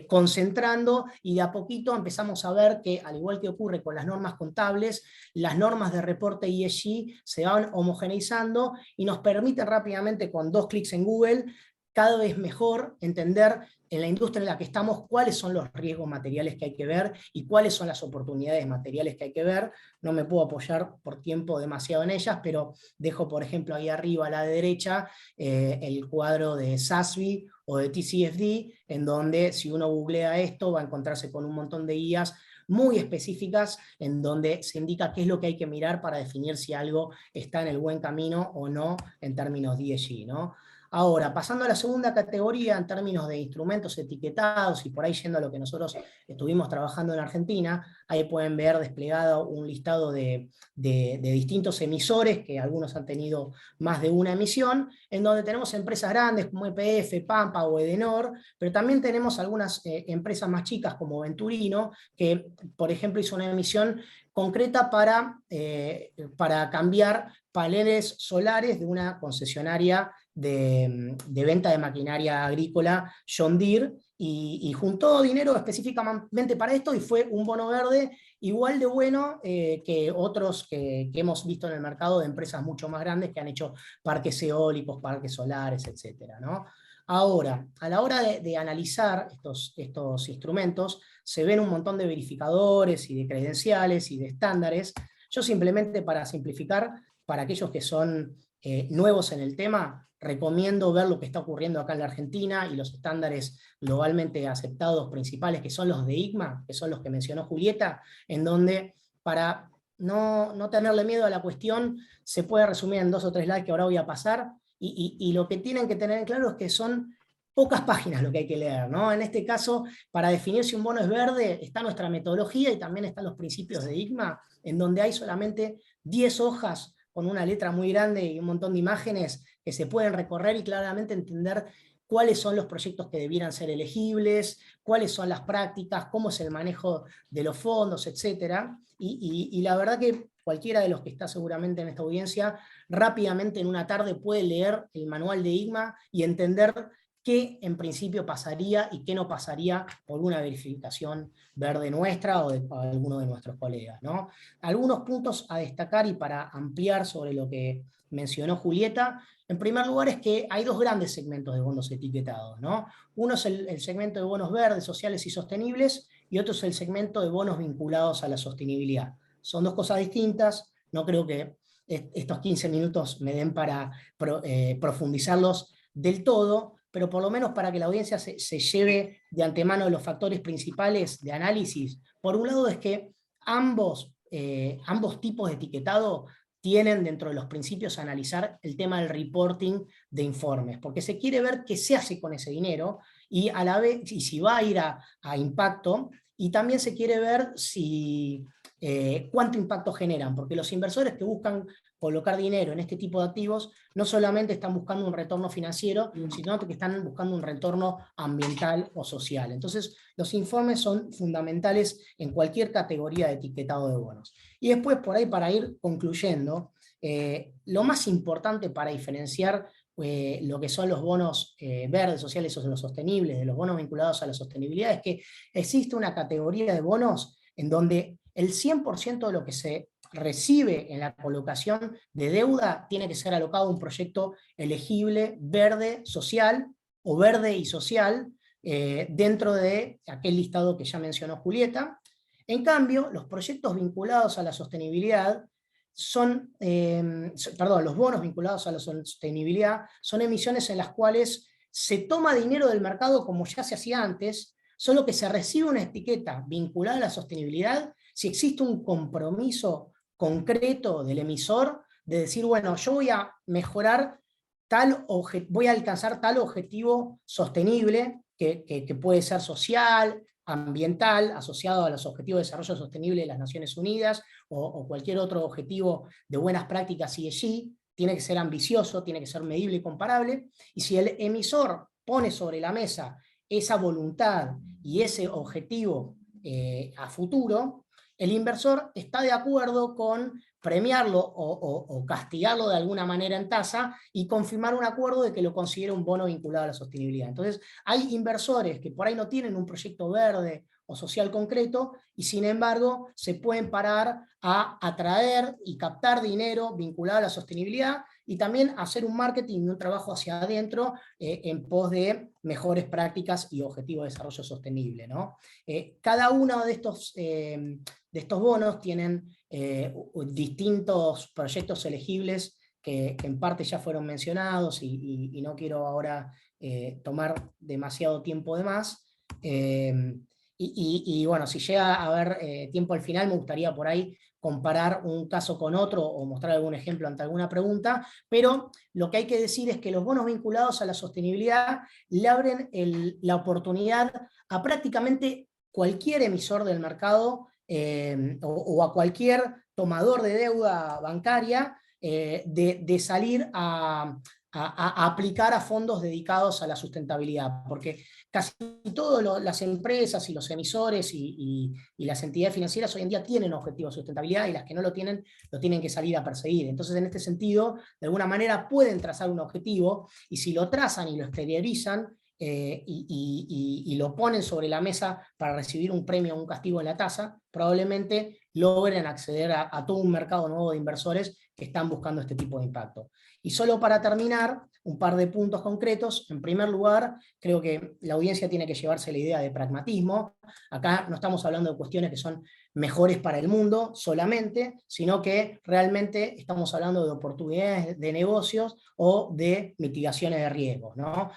concentrando, y de a poquito empezamos a ver que, al igual que ocurre con las normas contables, las normas de reporte ESG se van homogeneizando y nos permiten rápidamente, con 2 clics en Google, cada vez mejor entender en la industria en la que estamos cuáles son los riesgos materiales que hay que ver y cuáles son las oportunidades materiales que hay que ver. No me puedo apoyar por tiempo demasiado en ellas, pero dejo, por ejemplo, ahí arriba a la derecha el cuadro de SASB o de TCFD, en donde, si uno googlea esto, va a encontrarse con un montón de guías muy específicas en donde se indica qué es lo que hay que mirar para definir si algo está en el buen camino o no en términos de ESG, ¿no? Ahora, pasando a la segunda categoría en términos de instrumentos etiquetados, y por ahí yendo a lo que nosotros estuvimos trabajando en Argentina, ahí pueden ver desplegado un listado de distintos emisores, que algunos han tenido más de una emisión, en donde tenemos empresas grandes como EPF, Pampa o Edenor, pero también tenemos algunas empresas más chicas como Venturino, que por ejemplo hizo una emisión concreta para cambiar paneles solares de una concesionaria de venta de maquinaria agrícola, John Deere, y juntó dinero específicamente para esto, y fue un bono verde igual de bueno que otros que hemos visto en el mercado, de empresas mucho más grandes que han hecho parques eólicos, parques solares, etc., ¿no? Ahora, a la hora de analizar estos instrumentos, se ven un montón de verificadores y de credenciales y de estándares. Yo simplemente, para simplificar, para aquellos que son nuevos en el tema, recomiendo ver lo que está ocurriendo acá en la Argentina y los estándares globalmente aceptados principales, que son los de ICMA, que son los que mencionó Julieta, en donde, para no tenerle miedo a la cuestión, se puede resumir en 2 o 3 slides que ahora voy a pasar, y lo que tienen que tener en claro es que son pocas páginas lo que hay que leer, ¿no? En este caso, para definir si un bono es verde, está nuestra metodología y también están los principios de ICMA, en donde hay solamente 10 hojas con una letra muy grande y un montón de imágenes que se pueden recorrer y claramente entender cuáles son los proyectos que debieran ser elegibles, cuáles son las prácticas, cómo es el manejo de los fondos, etc. Y la verdad que cualquiera de los que está seguramente en esta audiencia, rápidamente en una tarde puede leer el manual de ICMA y entender qué en principio pasaría y qué no pasaría por una verificación verde nuestra o de alguno de nuestros colegas, ¿no? Algunos puntos a destacar, y para ampliar sobre lo que mencionó Julieta, en primer lugar es que hay 2 grandes segmentos de bonos etiquetados, ¿no? Uno es el segmento de bonos verdes, sociales y sostenibles, y otro es el segmento de bonos vinculados a la sostenibilidad. Son 2 cosas distintas, no creo que estos 15 minutos me den para profundizarlos del todo, pero por lo menos para que la audiencia se lleve de antemano los factores principales de análisis. Por un lado es que ambos ambos tipos de etiquetado tienen dentro de los principios a analizar el tema del reporting de informes, porque se quiere ver qué se hace con ese dinero, y a la vez, y si va a ir a impacto, y también se quiere ver si, cuánto impacto generan, porque los inversores que buscan colocar dinero en este tipo de activos no solamente están buscando un retorno financiero, sino que están buscando un retorno ambiental o social. Entonces, los informes son fundamentales en cualquier categoría de etiquetado de bonos. Y después, por ahí, para ir concluyendo, lo más importante para diferenciar lo que son los bonos verdes, sociales o los sostenibles, de los bonos vinculados a la sostenibilidad, es que existe una categoría de bonos en donde el 100% de lo que se recibe en la colocación de deuda tiene que ser alocado a un proyecto elegible, verde, social o verde y social, dentro de aquel listado que ya mencionó Julieta. En cambio, los proyectos vinculados a la sostenibilidad los bonos vinculados a la sostenibilidad son emisiones en las cuales se toma dinero del mercado como ya se hacía antes, solo que se recibe una etiqueta vinculada a la sostenibilidad si existe un compromiso concreto del emisor de decir, bueno, yo voy a mejorar voy a alcanzar tal objetivo sostenible que puede ser social, ambiental, asociado a los Objetivos de Desarrollo Sostenible de las Naciones Unidas, o cualquier otro objetivo de buenas prácticas ESG. Tiene que ser ambicioso, tiene que ser medible y comparable, y si el emisor pone sobre la mesa esa voluntad y ese objetivo a futuro, el inversor está de acuerdo con premiarlo o castigarlo de alguna manera en tasa y confirmar un acuerdo de que lo considere un bono vinculado a la sostenibilidad. Entonces, hay inversores que por ahí no tienen un proyecto verde o social concreto, y sin embargo se pueden parar a atraer y captar dinero vinculado a la sostenibilidad, y también hacer un marketing y un trabajo hacia adentro en pos de mejores prácticas y objetivos de desarrollo sostenible, ¿no? Cada uno de estos bonos tienen distintos proyectos elegibles que en parte ya fueron mencionados, y no quiero ahora tomar demasiado tiempo de más. Y bueno, si llega a haber tiempo al final, me gustaría por ahí comparar un caso con otro o mostrar algún ejemplo ante alguna pregunta, pero lo que hay que decir es que los bonos vinculados a la sostenibilidad le abren la oportunidad a prácticamente cualquier emisor del mercado o a cualquier tomador de deuda bancaria de salir a aplicar a fondos dedicados a la sustentabilidad, porque casi todas las empresas y los emisores y las entidades financieras hoy en día tienen objetivos de sustentabilidad, y las que no lo tienen que salir a perseguir. Entonces, en este sentido, de alguna manera pueden trazar un objetivo, y si lo trazan y lo exteriorizan, y lo ponen sobre la mesa para recibir un premio o un castigo en la tasa, probablemente logren acceder a todo un mercado nuevo de inversores que están buscando este tipo de impacto. Y solo para terminar, un par de puntos concretos. En primer lugar, creo que la audiencia tiene que llevarse la idea de pragmatismo. Acá no estamos hablando de cuestiones que son mejores para el mundo solamente, sino que realmente estamos hablando de oportunidades de negocios o de mitigaciones de riesgos, ¿no?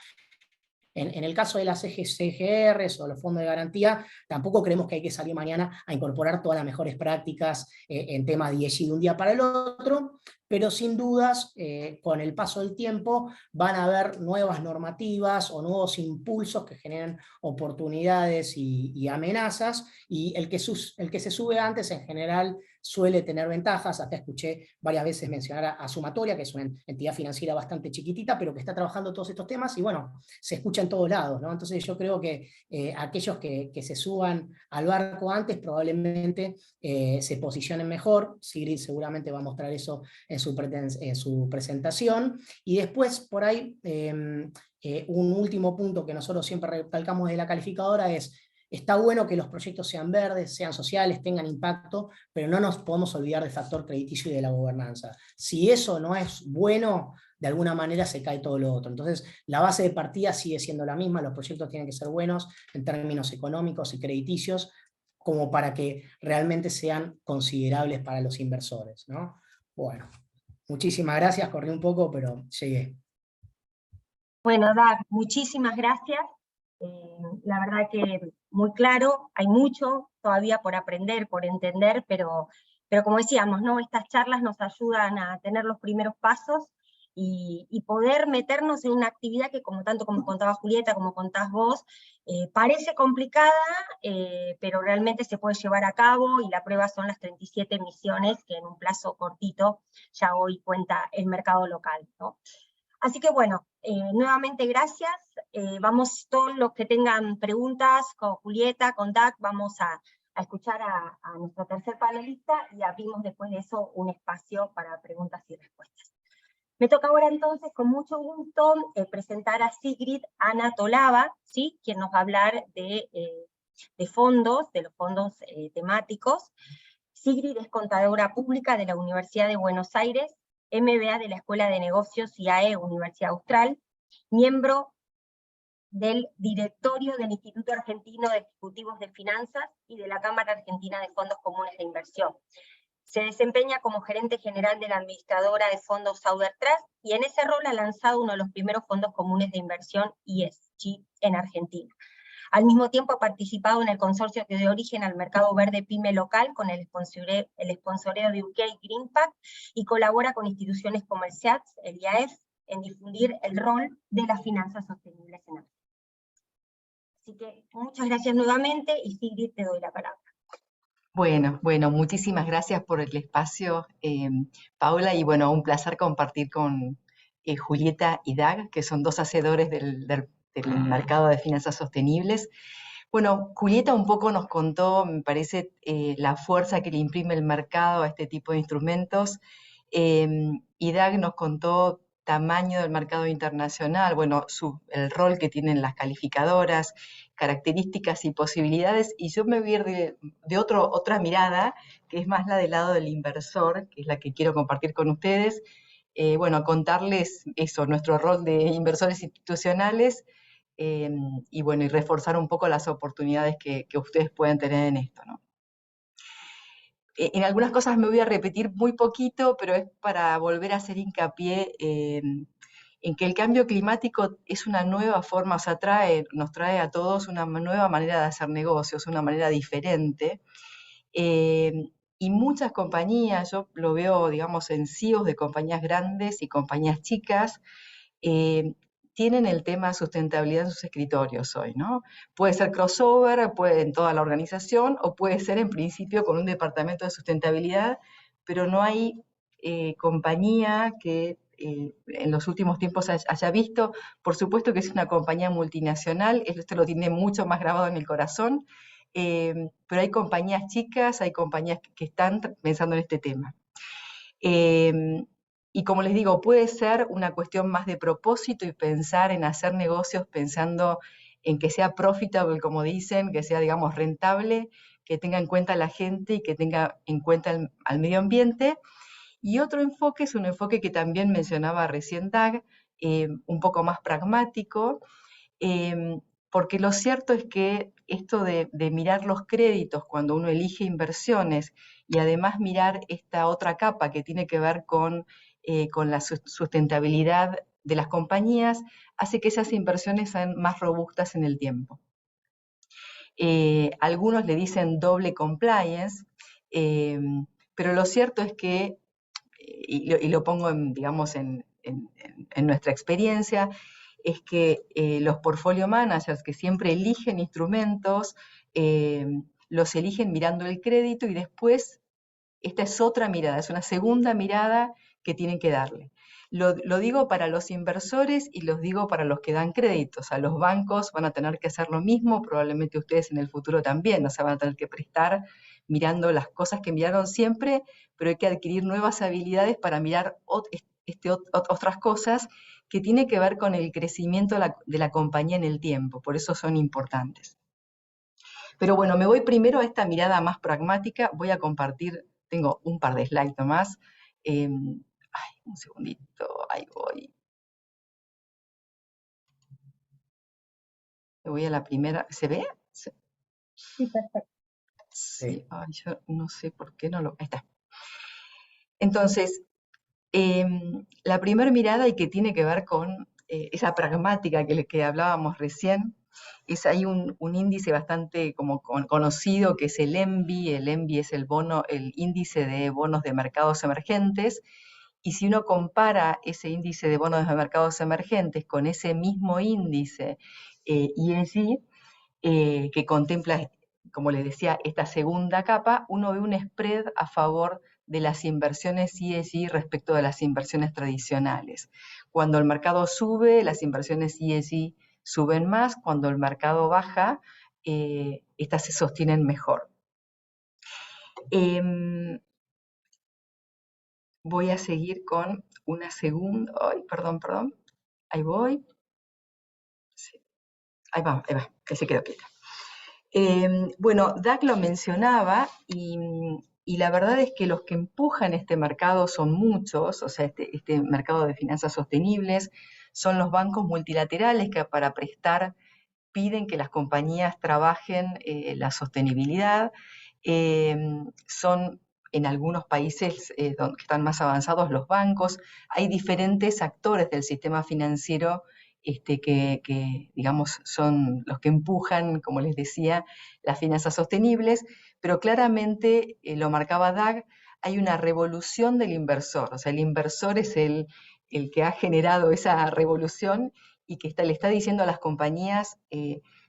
En el caso de las CGRs o los fondos de garantía, tampoco creemos que hay que salir mañana a incorporar todas las mejores prácticas en temas de ESG de un día para el otro, pero sin dudas, con el paso del tiempo, van a haber nuevas normativas o nuevos impulsos que generen oportunidades y amenazas, y el que se sube antes en general suele tener ventajas. Acá escuché varias veces mencionar a Sumatoria, que es una entidad financiera bastante chiquitita, pero que está trabajando todos estos temas, y bueno, se escucha en todos lados, ¿no? Entonces yo creo que aquellos que se suban al barco antes probablemente se posicionen mejor. Sigrid seguramente va a mostrar eso en su presentación. Y después, por ahí, un último punto que nosotros siempre recalcamos de la calificadora es: está bueno que los proyectos sean verdes, sean sociales, tengan impacto, pero no nos podemos olvidar del factor crediticio y de la gobernanza. Si eso no es bueno, de alguna manera se cae todo lo otro. Entonces, la base de partida sigue siendo la misma: los proyectos tienen que ser buenos en términos económicos y crediticios, como para que realmente sean considerables para los inversores, ¿no? Bueno, muchísimas gracias, corrí un poco, pero llegué. Bueno, Dag, muchísimas gracias. La verdad que muy claro, hay mucho todavía por aprender, por entender, pero Pero como decíamos, ¿no? Estas charlas nos ayudan a tener los primeros pasos y poder meternos en una actividad que, como tanto como contaba Julieta, como contás vos, parece complicada, pero realmente se puede llevar a cabo, y la prueba son las 37 misiones que en un plazo cortito ya hoy cuenta el mercado local, ¿no? Así que bueno, nuevamente gracias. Vamos, todos los que tengan preguntas con Julieta, con DAC, vamos a escuchar a nuestro tercer panelista, y abrimos después de eso un espacio para preguntas y respuestas. Me toca ahora entonces, con mucho gusto, presentar a Sigrid Anatolava, ¿sí? Quien nos va a hablar de fondos, de los fondos temáticos. Sigrid es contadora pública de la Universidad de Buenos Aires, MBA de la Escuela de Negocios IAE Universidad Austral, miembro del directorio del Instituto Argentino de Ejecutivos de Finanzas y de la Cámara Argentina de Fondos Comunes de Inversión. Se desempeña como gerente general de la administradora de fondos Sauder Trust, y en ese rol ha lanzado uno de los primeros fondos comunes de inversión ESG en Argentina. Al mismo tiempo ha participado en el consorcio que dio origen al mercado verde PYME local con el sponsoreo de UK Green Pact, y colabora con instituciones como el SEATS, el IAF, en difundir el rol de las finanzas sostenibles en Argentina. Así que muchas gracias nuevamente, y Sigrid, te doy la palabra. Bueno, muchísimas gracias por el espacio, Paula, y bueno, un placer compartir con Julieta y Dag, que son dos hacedores del mercado de finanzas sostenibles. Bueno, Julieta un poco nos contó, me parece, la fuerza que le imprime el mercado a este tipo de instrumentos, y Dag nos contó tamaño del mercado internacional, bueno, el rol que tienen las calificadoras, características y posibilidades, y yo me voy a ir de otra mirada, que es más la del lado del inversor, que es la que quiero compartir con ustedes. Bueno, contarles eso, nuestro rol de inversores institucionales, y bueno, y reforzar un poco las oportunidades que ustedes pueden tener en esto, ¿no? En algunas cosas me voy a repetir muy poquito, pero es para volver a hacer hincapié en que el cambio climático es una nueva forma, o sea, nos trae a todos una nueva manera de hacer negocios, una manera diferente. Y muchas compañías, yo lo veo, digamos, en CEOs de compañías grandes y compañías chicas, tienen el tema de sustentabilidad en sus escritorios hoy, ¿no? Puede ser crossover, puede en toda la organización, o puede ser en principio con un departamento de sustentabilidad, pero no hay compañía que en los últimos tiempos haya visto. Por supuesto que es una compañía multinacional, esto lo tiene mucho más grabado en el corazón, pero hay compañías chicas, hay compañías que están pensando en este tema. Y como les digo, puede ser una cuestión más de propósito y pensar en hacer negocios pensando en que sea profitable, como dicen, que sea, digamos, rentable, que tenga en cuenta a la gente y que tenga en cuenta al medio ambiente. Y otro enfoque es un enfoque que también mencionaba recién Dag, un poco más pragmático, porque lo cierto es que esto de mirar los créditos cuando uno elige inversiones, y además mirar esta otra capa que tiene que ver con la sustentabilidad de las compañías, hace que esas inversiones sean más robustas en el tiempo. Algunos le dicen doble compliance, pero lo cierto es que, y lo pongo digamos en nuestra experiencia, es que los portfolio managers que siempre eligen instrumentos, los eligen mirando el crédito, y después esta es otra mirada, es una segunda mirada que tienen que darle. Lo digo para los inversores y los digo para los que dan créditos. A los bancos van a tener que hacer lo mismo, probablemente ustedes en el futuro también, o sea, van a tener que prestar mirando las cosas que miraron siempre, pero hay que adquirir nuevas habilidades para mirar otras cosas que tienen que ver con el crecimiento de la compañía en el tiempo, por eso son importantes. Pero bueno, me voy primero a esta mirada más pragmática, voy a compartir, tengo un par de slides nomás. Un segundito, ahí voy. Me voy a la primera, ¿se ve? Sí, perfecto. Sí, ay, yo no sé por qué no lo... Ahí está. Entonces, la primera mirada, y que tiene que ver con esa pragmática que hablábamos recién, Hay un índice bastante como conocido que es el ENVI. El ENVI es el índice de bonos de mercados emergentes, y si uno compara ese índice de bonos de mercados emergentes con ese mismo índice ESG, que contempla, como les decía, esta segunda capa, uno ve un spread a favor de las inversiones ESG respecto de las inversiones tradicionales. Cuando el mercado sube, las inversiones ESG suben más; cuando el mercado baja, estas se sostienen mejor. Voy a seguir con una segunda. Ay, perdón. Ahí voy. Sí. Ahí va, ahí se quedó quieta. Bueno, Dag lo mencionaba, y la verdad es que los que empujan este mercado son muchos. O sea, este mercado de finanzas sostenibles son los bancos multilaterales, que para prestar piden que las compañías trabajen la sostenibilidad. Son en algunos países que están más avanzados los bancos. Hay diferentes actores del sistema financiero que, digamos, son los que empujan, como les decía, las finanzas sostenibles, pero claramente, lo marcaba Dag, hay una revolución del inversor. O sea, el inversor es el que ha generado esa revolución, y que le está diciendo a las compañías,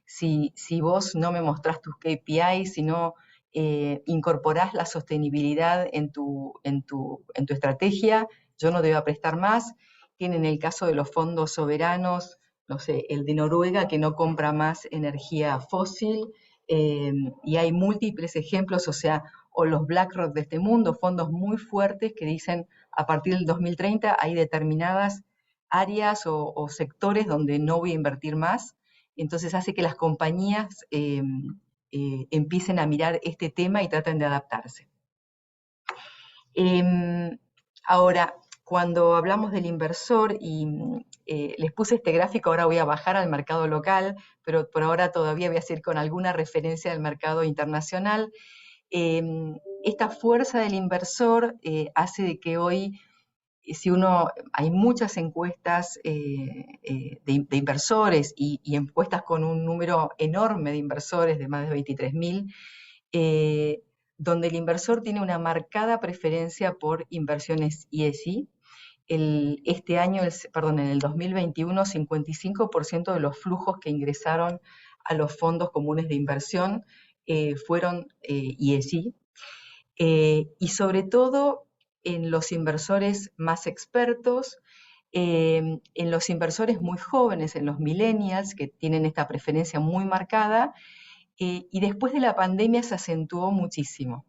si vos no me mostrás tus KPIs, si no incorporás la sostenibilidad en tu estrategia, yo no te voy a prestar más. Tienen el caso de los fondos soberanos, no sé, el de Noruega, que no compra más energía fósil, y hay múltiples ejemplos. O sea, o los BlackRock de este mundo, fondos muy fuertes que dicen, a partir del 2030 hay determinadas áreas o sectores donde no voy a invertir más. Entonces hace que las compañías empiecen a mirar este tema y traten de adaptarse. Ahora, cuando hablamos del inversor, y les puse este gráfico, ahora voy a bajar al mercado local, pero por ahora todavía voy a seguir con alguna referencia del mercado internacional. Esta fuerza del inversor hace de que hoy, hay muchas encuestas de inversores, y encuestas con un número enorme de inversores, de más de 23.000, donde el inversor tiene una marcada preferencia por inversiones ESG. Este año, en el 2021, 55% de los flujos que ingresaron a los fondos comunes de inversión fueron ESG. Y sobre todo en los inversores más expertos, en los inversores muy jóvenes, en los millennials, que tienen esta preferencia muy marcada, y después de la pandemia se acentuó muchísimo.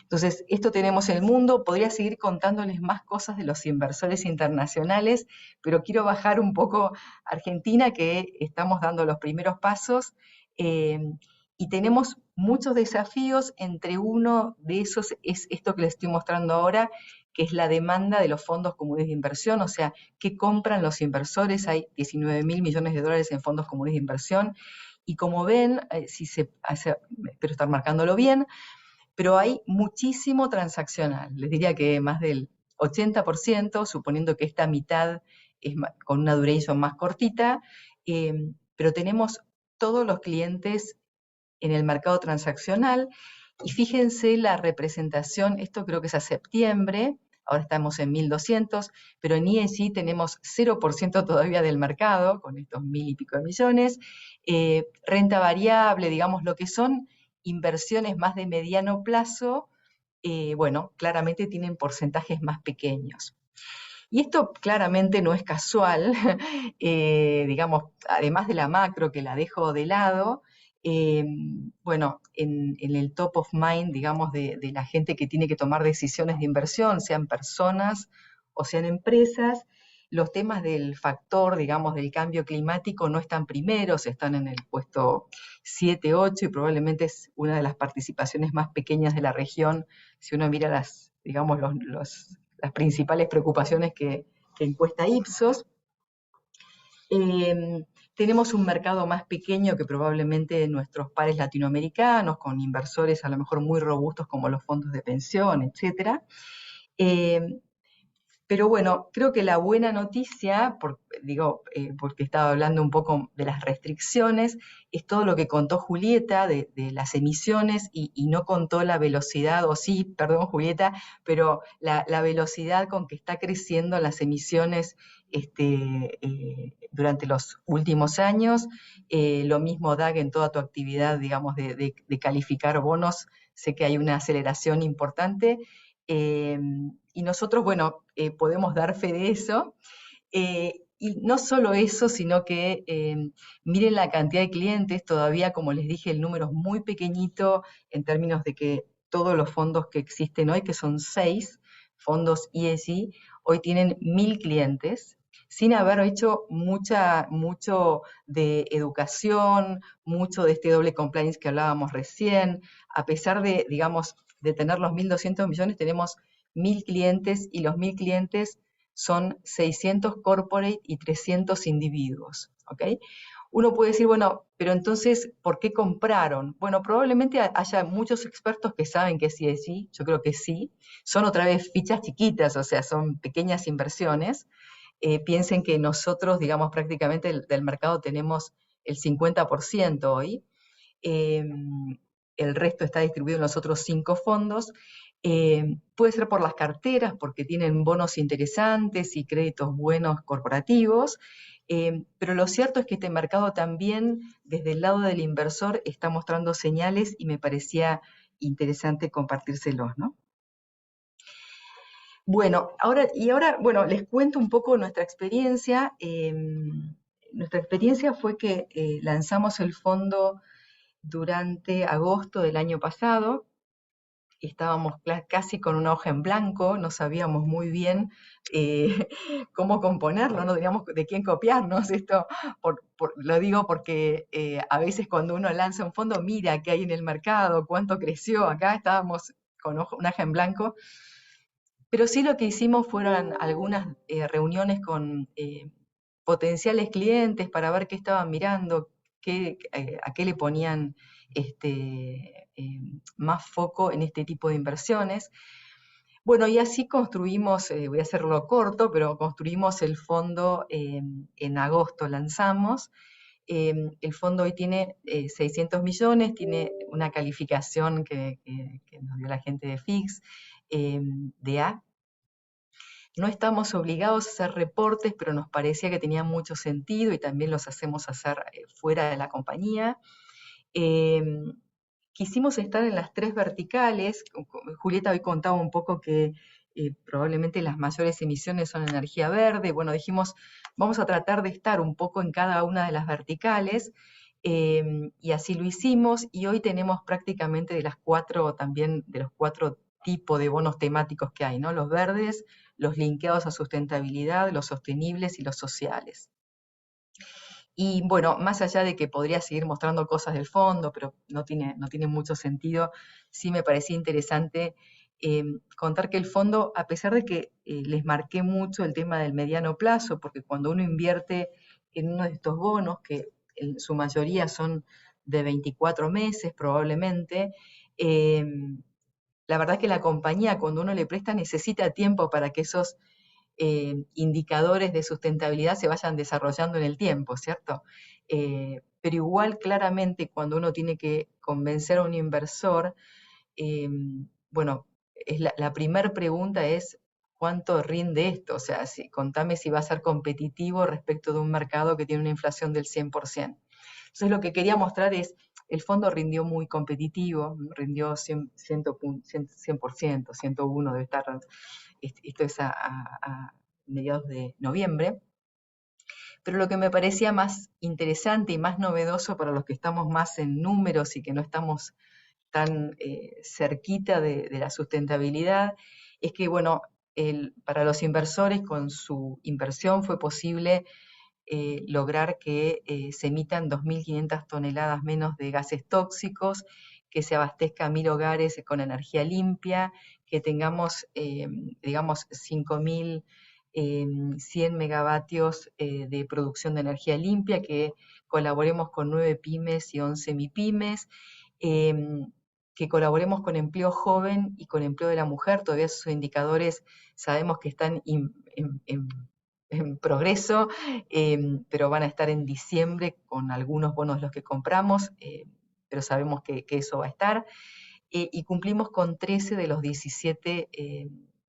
Entonces, esto tenemos en el mundo. Podría seguir contándoles más cosas de los inversores internacionales, pero quiero bajar un poco a Argentina, que estamos dando los primeros pasos, y tenemos muchos desafíos. Entre uno de esos es esto que les estoy mostrando ahora, que es la demanda de los fondos comunes de inversión. O sea, ¿qué compran los inversores? Hay 19.000 millones de dólares en fondos comunes de inversión, y como ven, espero estar marcándolo bien, pero hay muchísimo transaccional. Les diría que más del 80%, suponiendo que esta mitad es con una duration más cortita, pero tenemos todos los clientes en el mercado transaccional. Y fíjense la representación, esto creo que es a septiembre, ahora estamos en 1.200, pero en ESG tenemos 0% todavía del mercado, con estos 1.000 y pico de millones. Renta variable, digamos, lo que son inversiones más de mediano plazo, bueno, claramente tienen porcentajes más pequeños. Y esto claramente no es casual, digamos, además de la macro, que la dejo de lado. Bueno, en el top of mind, digamos, de la gente que tiene que tomar decisiones de inversión, sean personas o sean empresas, los temas del factor, digamos, del cambio climático no están primeros, están en el puesto 7, 8, y probablemente es una de las participaciones más pequeñas de la región, si uno mira las principales preocupaciones que encuesta Ipsos. Tenemos un mercado más pequeño que probablemente nuestros pares latinoamericanos, con inversores a lo mejor muy robustos como los fondos de pensión, etc. Pero bueno, creo que la buena noticia, porque estaba hablando un poco de las restricciones, es todo lo que contó Julieta de las emisiones y no contó la velocidad, o sí, perdón Julieta, pero la velocidad con que está creciendo las emisiones durante los últimos años. Lo mismo, Dag, en toda tu actividad, digamos, de calificar bonos, sé que hay una aceleración importante. Y nosotros, bueno, podemos dar fe de eso. Y no solo eso, sino que miren la cantidad de clientes, todavía, como les dije, el número es muy pequeñito en términos de que todos los fondos que existen hoy, que son 6 fondos ESG, hoy tienen 1000 clientes, sin haber hecho mucho de educación, mucho de este doble compliance que hablábamos recién. A pesar de, digamos, de tener los 1.200 millones, tenemos 1000 clientes, y los 1000 clientes son 600 corporate y 300 individuos, ¿ok? Uno puede decir, bueno, pero entonces, ¿por qué compraron? Bueno, probablemente haya muchos expertos que saben que sí es sí, yo creo que sí. Son otra vez fichas chiquitas, o sea, son pequeñas inversiones. Piensen que nosotros, digamos, prácticamente del mercado tenemos el 50% hoy. El resto está distribuido en los otros 5 fondos. Puede ser por las carteras, porque tienen bonos interesantes y créditos buenos corporativos, pero lo cierto es que este mercado también, desde el lado del inversor, está mostrando señales y me parecía interesante compartírselos, ¿no? Bueno, ahora, bueno, les cuento un poco nuestra experiencia. Nuestra experiencia fue que lanzamos el fondo durante agosto del año pasado. Estábamos casi con una hoja en blanco, no sabíamos muy bien cómo componerlo, no teníamos de quién copiarnos. Esto lo digo porque a veces cuando uno lanza un fondo, mira qué hay en el mercado, cuánto creció. Acá estábamos con una hoja en blanco, pero sí lo que hicimos fueron algunas reuniones con potenciales clientes para ver qué estaban mirando, a qué le ponían más foco en este tipo de inversiones. Bueno, y así construimos, voy a hacerlo corto, pero construimos el fondo en agosto, lanzamos. El fondo hoy tiene 600 millones, tiene una calificación que nos dio la gente de FIX, de A. No estamos obligados a hacer reportes, pero nos parecía que tenía mucho sentido y también los hacemos hacer fuera de la compañía. Quisimos estar en las 3 verticales. Julieta hoy contaba un poco que probablemente las mayores emisiones son energía verde. Bueno, dijimos, vamos a tratar de estar un poco en cada una de las verticales, y así lo hicimos, y hoy tenemos prácticamente de los 4 tipos de bonos temáticos que hay, ¿no? Los verdes, los linkeados a sustentabilidad, los sostenibles y los sociales. Y bueno, más allá de que podría seguir mostrando cosas del fondo, pero no tiene mucho sentido, sí me parecía interesante contar que el fondo, a pesar de que les marqué mucho el tema del mediano plazo, porque cuando uno invierte en uno de estos bonos, que en su mayoría son de 24 meses probablemente, la verdad es que la compañía, cuando uno le presta, necesita tiempo para que esos indicadores de sustentabilidad se vayan desarrollando en el tiempo, ¿cierto? Pero igual, claramente, cuando uno tiene que convencer a un inversor, bueno, la primera pregunta es, ¿cuánto rinde esto? O sea, contame si va a ser competitivo respecto de un mercado que tiene una inflación del 100%. Entonces, lo que quería mostrar es, el fondo rindió muy competitivo, rindió 100%, 101 debe estar. Esto es a mediados de noviembre. Pero lo que me parecía más interesante y más novedoso para los que estamos más en números y que no estamos tan cerquita de la sustentabilidad, es que, bueno, para los inversores con su inversión fue posible lograr que se emitan 2.500 toneladas menos de gases tóxicos, que se abastezca a 1.000 hogares con energía limpia, que tengamos, digamos, 5.100 megavatios de producción de energía limpia, que colaboremos con 9 pymes y 11 MIPYMES, que colaboremos con empleo joven y con empleo de la mujer. Todavía esos indicadores sabemos que están en progreso, pero van a estar en diciembre con algunos bonos de los que compramos, pero sabemos que eso va a estar. Y cumplimos con 13 de los 17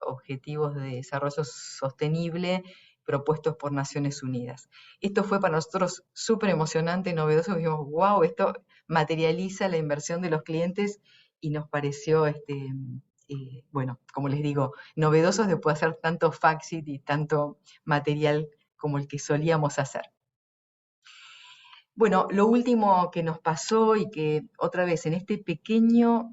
objetivos de desarrollo sostenible propuestos por Naciones Unidas. Esto fue para nosotros súper emocionante, novedoso, dijimos, wow, esto materializa la inversión de los clientes y nos pareció, bueno, como les digo, novedosos de poder hacer tanto fact-sheet y tanto material como el que solíamos hacer. Bueno, lo último que nos pasó y que otra vez en estos pequeños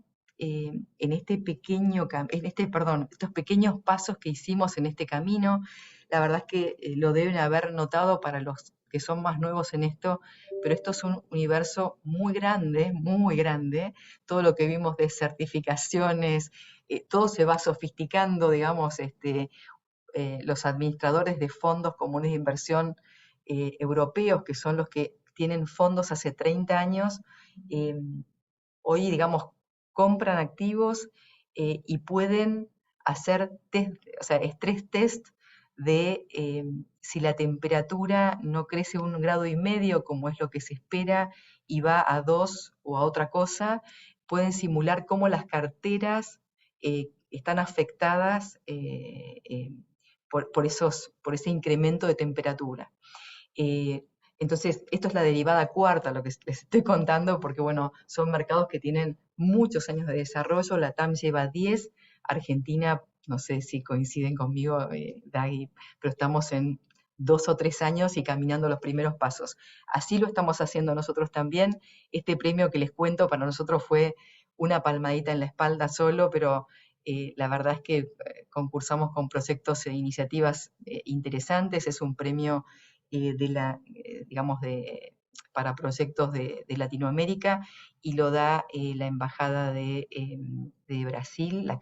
pequeños pasos que hicimos en este camino, la verdad es que lo deben haber notado para los que son más nuevos en esto, pero esto es un universo muy grande, todo lo que vimos de certificaciones, todo se va sofisticando, digamos, los administradores de fondos comunes de inversión europeos, que son los que tienen fondos hace 30 años, hoy, digamos, compran activos y pueden hacer estrés test de si la temperatura no crece 1,5 grados, como es lo que se espera, y va a 2 o a otra cosa, pueden simular cómo las carteras están afectadas por ese incremento de temperatura. Entonces, esto es la derivada cuarta, lo que les estoy contando, porque bueno, son mercados que tienen muchos años de desarrollo. LATAM lleva 10, Argentina, no sé si coinciden conmigo, Dagui, pero estamos en 2 o 3 años y caminando los primeros pasos. Así lo estamos haciendo nosotros también. Este premio que les cuento para nosotros fue una palmadita en la espalda solo, pero la verdad es que concursamos con proyectos e iniciativas interesantes. Es un premio para proyectos de Latinoamérica, y lo da la Embajada de Brasil, la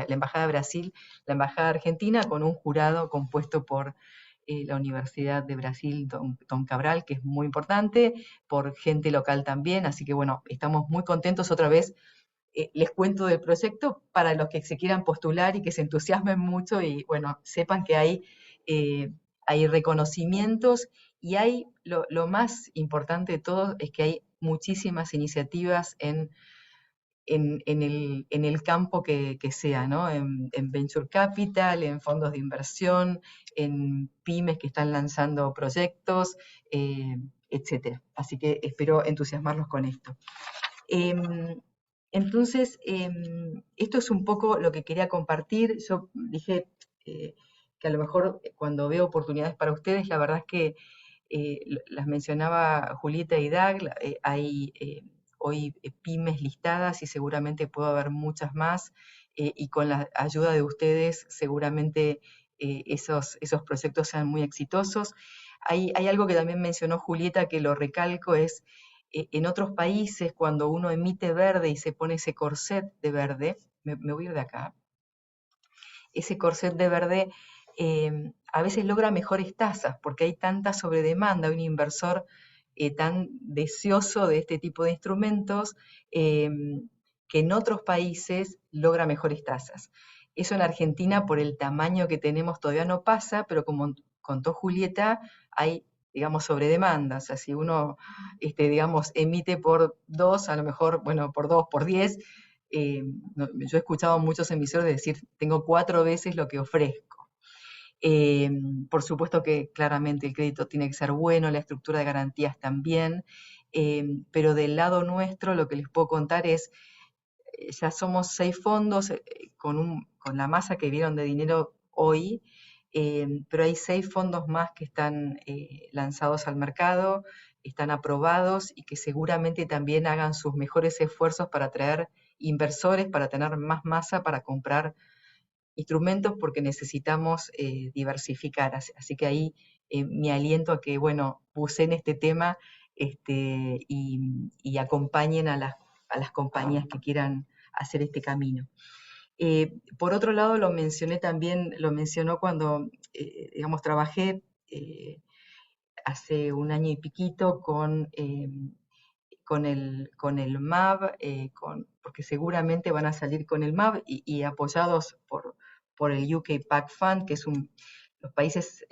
Embajada de Brasil, la Embajada de Argentina, con un jurado compuesto por la Universidad de Brasil, Don Cabral, que es muy importante, por gente local también, así que bueno, estamos muy contentos otra vez. Les cuento del proyecto para los que se quieran postular y que se entusiasmen mucho y bueno, sepan que hay reconocimientos y hay, lo más importante de todo es que hay muchísimas iniciativas en el campo que sea, ¿no? En Venture Capital, en fondos de inversión, en pymes que están lanzando proyectos, etcétera. Así que espero entusiasmarlos con esto. Entonces, esto es un poco lo que quería compartir. Yo dije que a lo mejor cuando veo oportunidades para ustedes, la verdad es que las mencionaba Julieta y Dag, hay hoy pymes listadas y seguramente puede haber muchas más, y con la ayuda de ustedes seguramente esos proyectos sean muy exitosos. Hay algo que también mencionó Julieta que lo recalco, es en otros países cuando uno emite verde y se pone ese corset de verde, me voy a ir de acá, ese corset de verde a veces logra mejores tasas porque hay tanta sobredemanda, hay un inversor tan deseoso de este tipo de instrumentos que en otros países logra mejores tasas. Eso en Argentina, por el tamaño que tenemos, todavía no pasa, pero como contó Julieta, hay, digamos, sobredemanda. O sea, si uno, digamos, emite por 2, a lo mejor, bueno, por 2, por 10, yo he escuchado a muchos emisores decir, tengo 4 veces lo que ofrezco. Por supuesto que claramente el crédito tiene que ser bueno, la estructura de garantías también, pero del lado nuestro lo que les puedo contar es, ya somos 6 fondos con la masa que vieron de dinero hoy, pero hay 6 fondos más que están lanzados al mercado, están aprobados y que seguramente también hagan sus mejores esfuerzos para atraer inversores, para tener más masa para comprar instrumentos, porque necesitamos diversificar. Así que ahí me aliento a que, bueno, puse en este tema y acompañen a las compañías que quieran hacer este camino. Por otro lado, lo mencionó cuando, digamos, trabajé hace un año y piquito con el MAB, porque porque seguramente van a salir con el MAB y apoyados por el UK PAC Fund, que es los países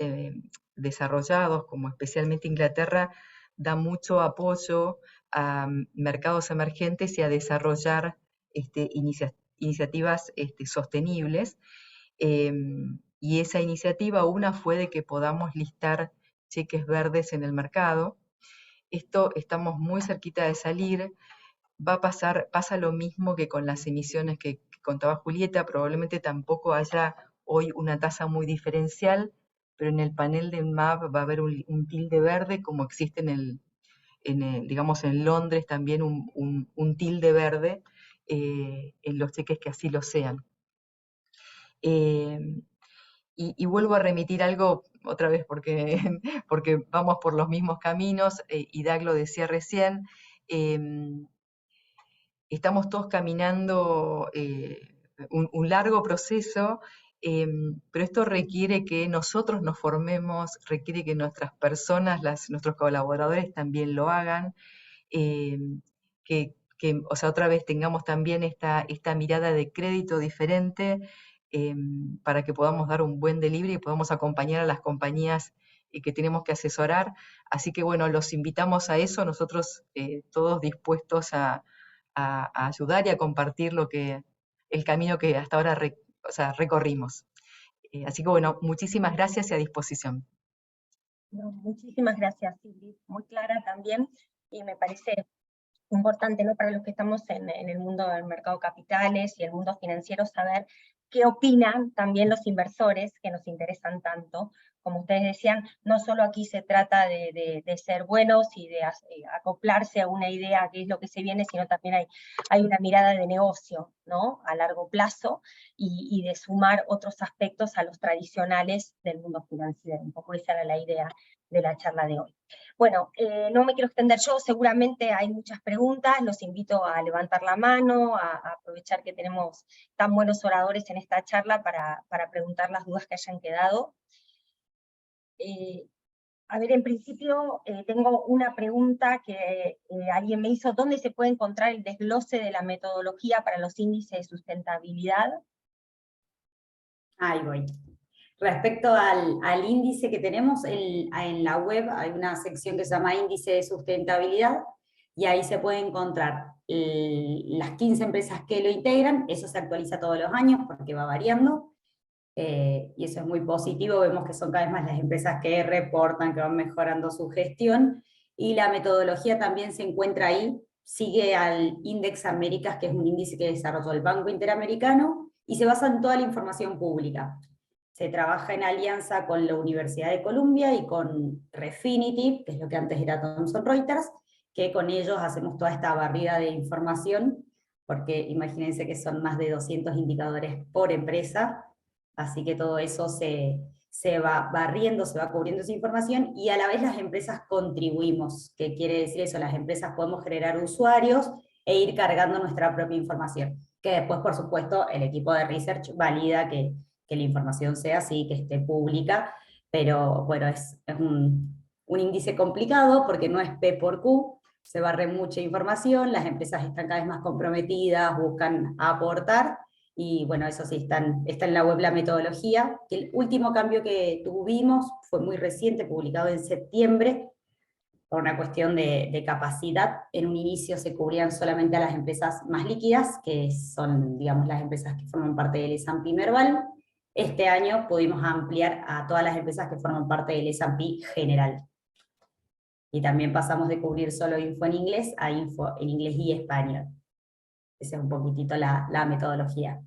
desarrollados, como especialmente Inglaterra, da mucho apoyo a mercados emergentes y a desarrollar iniciativas sostenibles. Y esa iniciativa, una fue de que podamos listar cheques verdes en el mercado. Esto estamos muy cerquita de salir. Pasa lo mismo que con las emisiones que contaba Julieta, probablemente tampoco haya hoy una tasa muy diferencial, pero en el panel del MAB va a haber un tilde verde, como existe digamos en Londres también un tilde verde en los cheques que así lo sean. Y vuelvo a remitir algo otra vez porque vamos por los mismos caminos, y Dag lo decía recién, estamos todos caminando un largo proceso, pero esto requiere que nosotros nos formemos, requiere que nuestras personas, nuestros colaboradores también lo hagan, o sea, otra vez tengamos también esta mirada de crédito diferente, para que podamos dar un buen delivery y podamos acompañar a las compañías que tenemos que asesorar. Así que bueno, los invitamos a eso, nosotros todos dispuestos a ayudar y a compartir el camino que hasta ahora recorrimos. Así que bueno, muchísimas gracias y a disposición. No, muchísimas gracias, Silvi, muy clara también, y me parece importante, ¿no?, para los que estamos en el mundo del mercado de capitales y el mundo financiero, saber qué opinan también los inversores que nos interesan tanto. Como ustedes decían, no solo aquí se trata de ser buenos y de acoplarse a una idea que es lo que se viene, sino también hay una mirada de negocio, ¿no?, a largo plazo, y de sumar otros aspectos a los tradicionales del mundo financiero. Un poco esa era la idea de la charla de hoy. Bueno, no me quiero extender yo, seguramente hay muchas preguntas, los invito a levantar la mano, a aprovechar que tenemos tan buenos oradores en esta charla para preguntar las dudas que hayan quedado. A ver, en principio tengo una pregunta que alguien me hizo: ¿dónde se puede encontrar el desglose de la metodología para los índices de sustentabilidad? Ahí voy. Respecto al índice que tenemos, en la web hay una sección que se llama Índice de Sustentabilidad, y ahí se puede encontrar las 15 empresas que lo integran. Eso se actualiza todos los años porque va variando, y eso es muy positivo. Vemos que son cada vez más las empresas que reportan, que van mejorando su gestión, y la metodología también se encuentra ahí. Sigue al Index Américas, que es un índice que desarrolló el Banco Interamericano, y se basa en toda la información pública. Se trabaja en alianza con la Universidad de Columbia y con Refinitiv, que es lo que antes era Thomson Reuters, que con ellos hacemos toda esta barrida de información, porque imagínense que son más de 200 indicadores por empresa, así que todo eso se va barriendo, se va cubriendo esa información, y a la vez las empresas contribuimos. ¿Qué quiere decir eso? Las empresas podemos generar usuarios e ir cargando nuestra propia información, que después, por supuesto, el equipo de research valida que la información sea así, que esté pública, pero bueno, es un índice complicado porque no es P por Q, se barre mucha información, las empresas están cada vez más comprometidas, buscan aportar, y bueno, eso sí, está en la web la metodología. El último cambio que tuvimos fue muy reciente, publicado en septiembre, por una cuestión de capacidad. En un inicio se cubrían solamente a las empresas más líquidas, que son, digamos, las empresas que forman parte del S&P Merval. Este año pudimos ampliar a todas las empresas que forman parte del S&P general. Y también pasamos de cubrir solo info en inglés a info en inglés y español. Esa es un poquitito la metodología.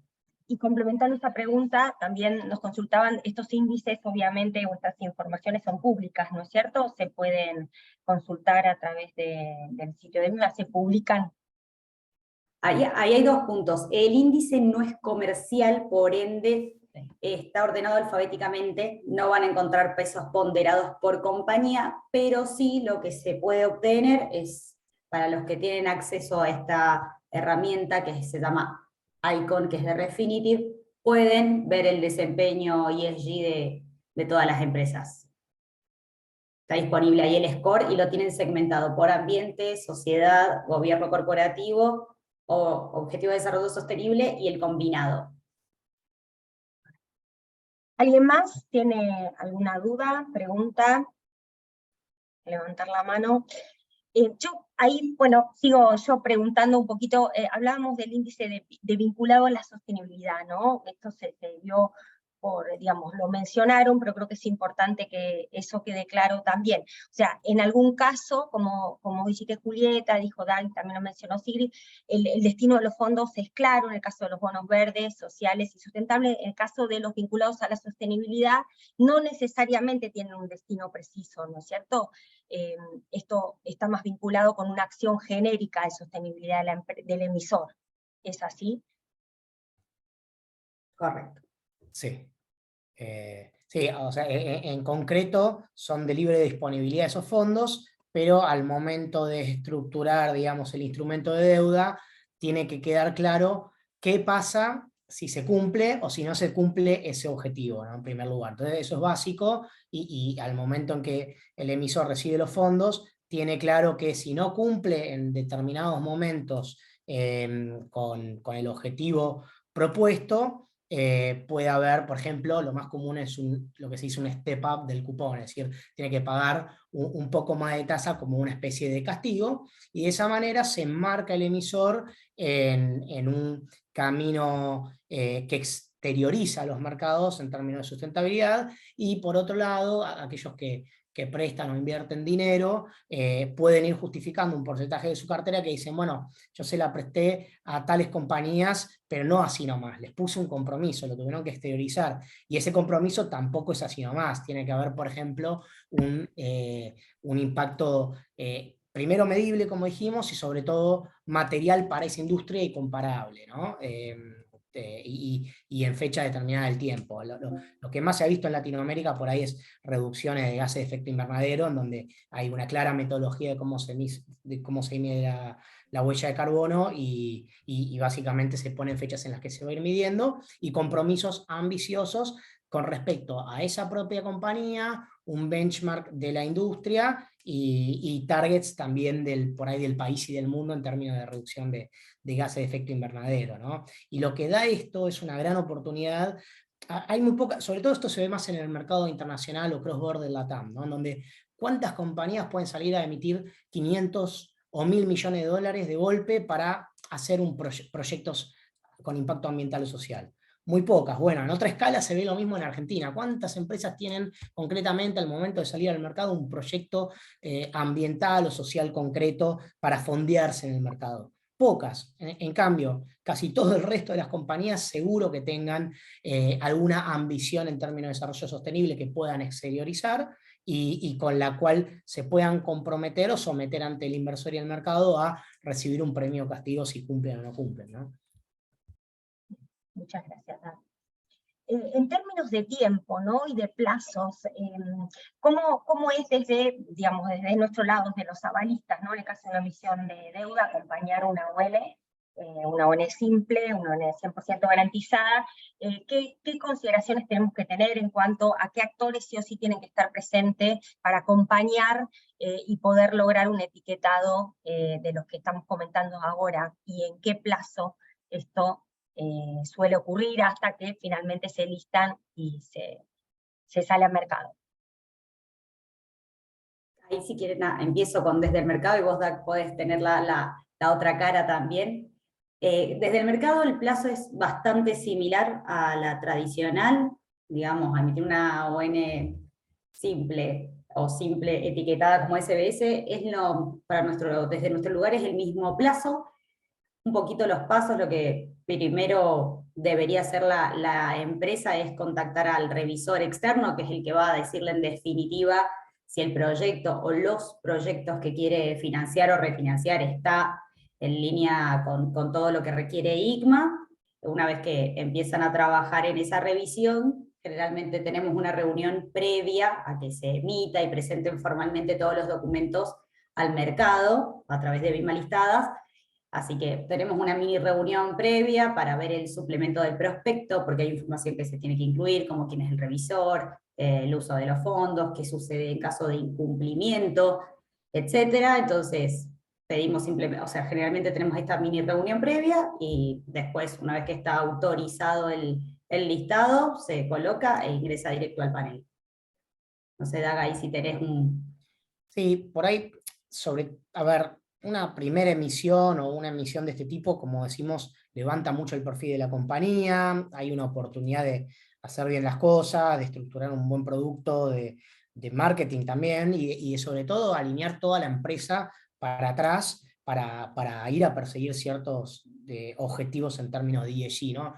Y complementando esta pregunta, también nos consultaban, estos índices obviamente, o estas informaciones son públicas, ¿no es cierto? Se pueden consultar a través del sitio de MIMA, se publican. Ahí hay dos puntos. El índice no es comercial, por ende está ordenado alfabéticamente, no van a encontrar pesos ponderados por compañía, pero sí lo que se puede obtener es, para los que tienen acceso a esta herramienta que se llama Icon, que es de Refinitiv, pueden ver el desempeño ESG de todas las empresas. Está disponible ahí el score y lo tienen segmentado por ambiente, sociedad, gobierno corporativo o Objetivo de Desarrollo Sostenible y el combinado. ¿Alguien más tiene alguna duda, pregunta? Levantar la mano. Yo ahí, bueno, sigo yo preguntando un poquito, hablábamos del índice de vinculado a la sostenibilidad, ¿no? Esto se dio por, digamos, lo mencionaron, pero creo que es importante que eso quede claro también. O sea, en algún caso, como dijiste Julieta, dijo Dan, también lo mencionó Sigrid, el destino de los fondos es claro, en el caso de los bonos verdes, sociales y sustentables, en el caso de los vinculados a la sostenibilidad, no necesariamente tienen un destino preciso, ¿no es cierto? Esto está más vinculado con una acción genérica de sostenibilidad del emisor. ¿Es así? Correcto. Sí. Sí, o sea, en concreto son de libre disponibilidad esos fondos, pero al momento de estructurar, digamos, el instrumento de deuda, tiene que quedar claro qué pasa si se cumple o si no se cumple ese objetivo, ¿no? En primer lugar. Entonces eso es básico y al momento en que el emisor recibe los fondos, tiene claro que si no cumple en determinados momentos con el objetivo propuesto, puede haber, por ejemplo, lo más común es lo que se dice un step up del cupón, es decir, tiene que pagar un poco más de tasa como una especie de castigo, y de esa manera se enmarca el emisor en un camino que exterioriza los mercados en términos de sustentabilidad, y por otro lado, aquellos que prestan o invierten dinero, pueden ir justificando un porcentaje de su cartera que dicen, bueno, yo se la presté a tales compañías, pero no así nomás, les puse un compromiso, lo tuvieron que exteriorizar, y ese compromiso tampoco es así nomás, tiene que haber, por ejemplo, un impacto primero medible, como dijimos, y sobre todo material para esa industria y comparable, ¿no? Y en fecha determinada del tiempo. Lo que más se ha visto en Latinoamérica por ahí es reducciones de gases de efecto invernadero, en donde hay una clara metodología de cómo se mide la huella de carbono y básicamente se ponen fechas en las que se va a ir midiendo y compromisos ambiciosos con respecto a esa propia compañía, un benchmark de la industria y targets también por ahí del país y del mundo en términos de reducción de gases de efecto invernadero, ¿no? Y lo que da esto es una gran oportunidad. Hay muy poca, sobre todo esto se ve más en el mercado internacional o cross-border LATAM, ¿no? En donde cuántas compañías pueden salir a emitir 500 o 1.000 millones de dólares de golpe para hacer proyectos con impacto ambiental o social. Muy pocas. Bueno, en otra escala se ve lo mismo en Argentina. ¿Cuántas empresas tienen concretamente al momento de salir al mercado un proyecto ambiental o social concreto para fondearse en el mercado? Pocas. En cambio, casi todo el resto de las compañías seguro que tengan alguna ambición en términos de desarrollo sostenible que puedan exteriorizar y con la cual se puedan comprometer o someter ante el inversor y el mercado a recibir un premio o castigo si cumplen o no cumplen, ¿no? Muchas gracias, Dan. En términos de tiempo, ¿no? Y de plazos, ¿cómo es desde, digamos, desde nuestro lado, de los avalistas, ¿no? En el caso de una emisión de deuda, acompañar una ON simple, una ON 100% garantizada? ¿Qué consideraciones tenemos que tener en cuanto a qué actores sí o sí tienen que estar presentes para acompañar y poder lograr un etiquetado de los que estamos comentando ahora? ¿Y en qué plazo esto suele ocurrir hasta que finalmente se listan y se sale al mercado? Ahí si quieren empiezo con desde el mercado y vos, Dag, podés tener la otra cara también. Desde el mercado el plazo es bastante similar a la tradicional, digamos, a emitir una ON simple o simple etiquetada como SBS, desde nuestro lugar es el mismo plazo. Un poquito los pasos, lo que primero debería hacer la empresa es contactar al revisor externo, que es el que va a decirle en definitiva si el proyecto o los proyectos que quiere financiar o refinanciar está en línea con todo lo que requiere ICMA. Una vez que empiezan a trabajar en esa revisión, generalmente tenemos una reunión previa a que se emita y presenten formalmente todos los documentos al mercado a través de BIMA listadas. Así que tenemos una mini reunión previa para ver el suplemento del prospecto, porque hay información que se tiene que incluir, como quién es el revisor, el uso de los fondos, qué sucede en caso de incumplimiento, etc. Entonces, pedimos simplemente, o sea, generalmente tenemos esta mini reunión previa y después, una vez que está autorizado el listado, se coloca e ingresa directo al panel. No sé, Daga, ahí si tenés un... Sí, por ahí, a ver, una primera emisión o una emisión de este tipo, como decimos, levanta mucho el perfil de la compañía, hay una oportunidad de hacer bien las cosas, de estructurar un buen producto, de marketing también, y sobre todo alinear toda la empresa para atrás para ir a perseguir ciertos objetivos en términos de ESG, ¿no?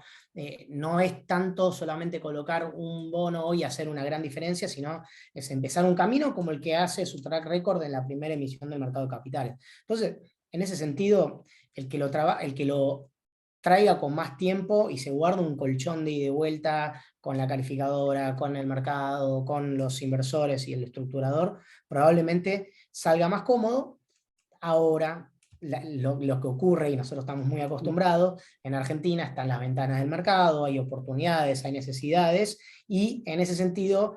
No es tanto solamente colocar un bono hoy y hacer una gran diferencia, sino es empezar un camino como el que hace su track record en la primera emisión del mercado de capitales. Entonces, en ese sentido, el que lo traiga con más tiempo y se guarda un colchón de ida y vuelta con la calificadora, con el mercado, con los inversores y el estructurador, probablemente salga más cómodo. Ahora, lo que ocurre, y nosotros estamos muy acostumbrados, en Argentina están las ventanas del mercado, hay oportunidades, hay necesidades, y en ese sentido,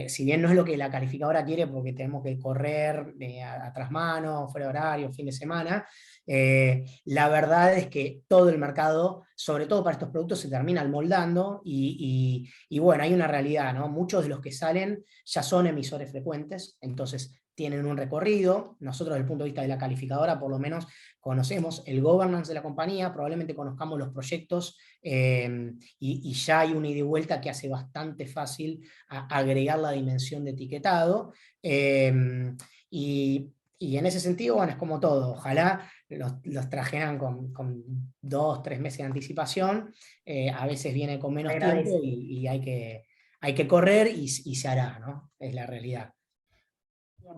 si bien no es lo que la calificadora quiere, porque tenemos que correr a trasmano, fuera de horario, fin de semana, la verdad es que todo el mercado, sobre todo para estos productos, se termina moldando, y bueno, hay una realidad, ¿no? Muchos de los que salen ya son emisores frecuentes, entonces tienen un recorrido. Nosotros desde el punto de vista de la calificadora por lo menos conocemos el governance de la compañía, probablemente conozcamos los proyectos, y ya hay una ida y vuelta que hace bastante fácil agregar la dimensión de etiquetado, y en ese sentido, bueno, es como todo, ojalá los trajeran con 2-3 meses de anticipación, a veces viene con menos tiempo y hay que correr y se hará, ¿no? Es la realidad. Bien.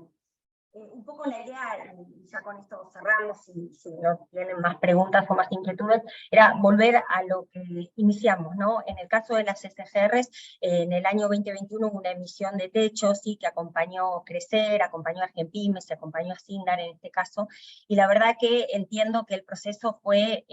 Un poco la idea, ya con esto cerramos, si no tienen más preguntas o más inquietudes, era volver a lo que iniciamos, ¿no? En el caso de las SGRs, en el año 2021 hubo una emisión de techo, sí, que acompañó Crecer, acompañó a Argenpymes, acompañó a Sindar en este caso, y la verdad que entiendo que el proceso fue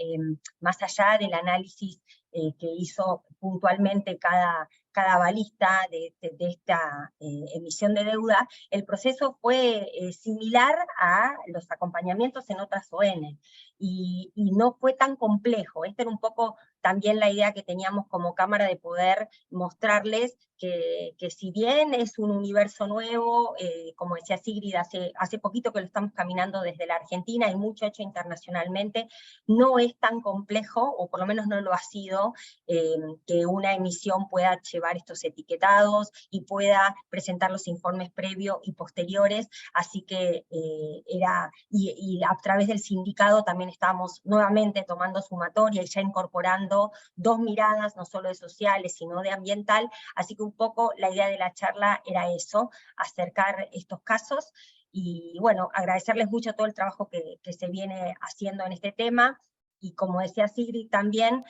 más allá del análisis que hizo puntualmente cada balista de esta emisión de deuda. El proceso fue similar a los acompañamientos en otras ON, y no fue tan complejo. Esta era un poco también la idea que teníamos como Cámara, de poder mostrarles que si bien es un universo nuevo, como decía Sigrid, hace poquito que lo estamos caminando desde la Argentina, hay mucho hecho internacionalmente, no es tan complejo, o por lo menos no lo ha sido, que una emisión pueda llevar estos etiquetados y pueda presentar los informes previos y posteriores, así que y a través del sindicato también estamos nuevamente tomando sumatoria y ya incorporando dos miradas, no solo de sociales, sino de ambiental, así que un poco la idea de la charla era eso, acercar estos casos, y bueno, agradecerles mucho todo el trabajo que se viene haciendo en este tema, y como decía Sigrid también,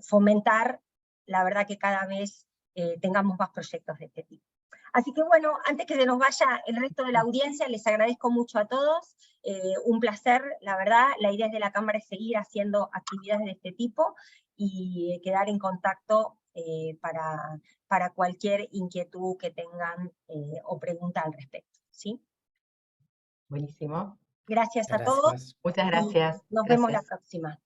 fomentar, la verdad, que cada vez tengamos más proyectos de este tipo. Así que bueno, antes que se nos vaya el resto de la audiencia, les agradezco mucho a todos, un placer, la verdad. La idea de la Cámara es seguir haciendo actividades de este tipo y quedar en contacto para cualquier inquietud que tengan o pregunta al respecto, ¿sí? Buenísimo. Gracias a Gracias. todos. Muchas gracias. Nos vemos la Gracias. próxima.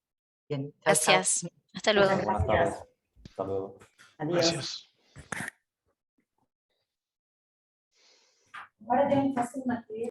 Bien. Chau, chau. Gracias. Hasta luego. Muchas Buenas gracias. tardes. Hasta luego. Adiós. Gracias. Ahora tenemos que hacer una actividad.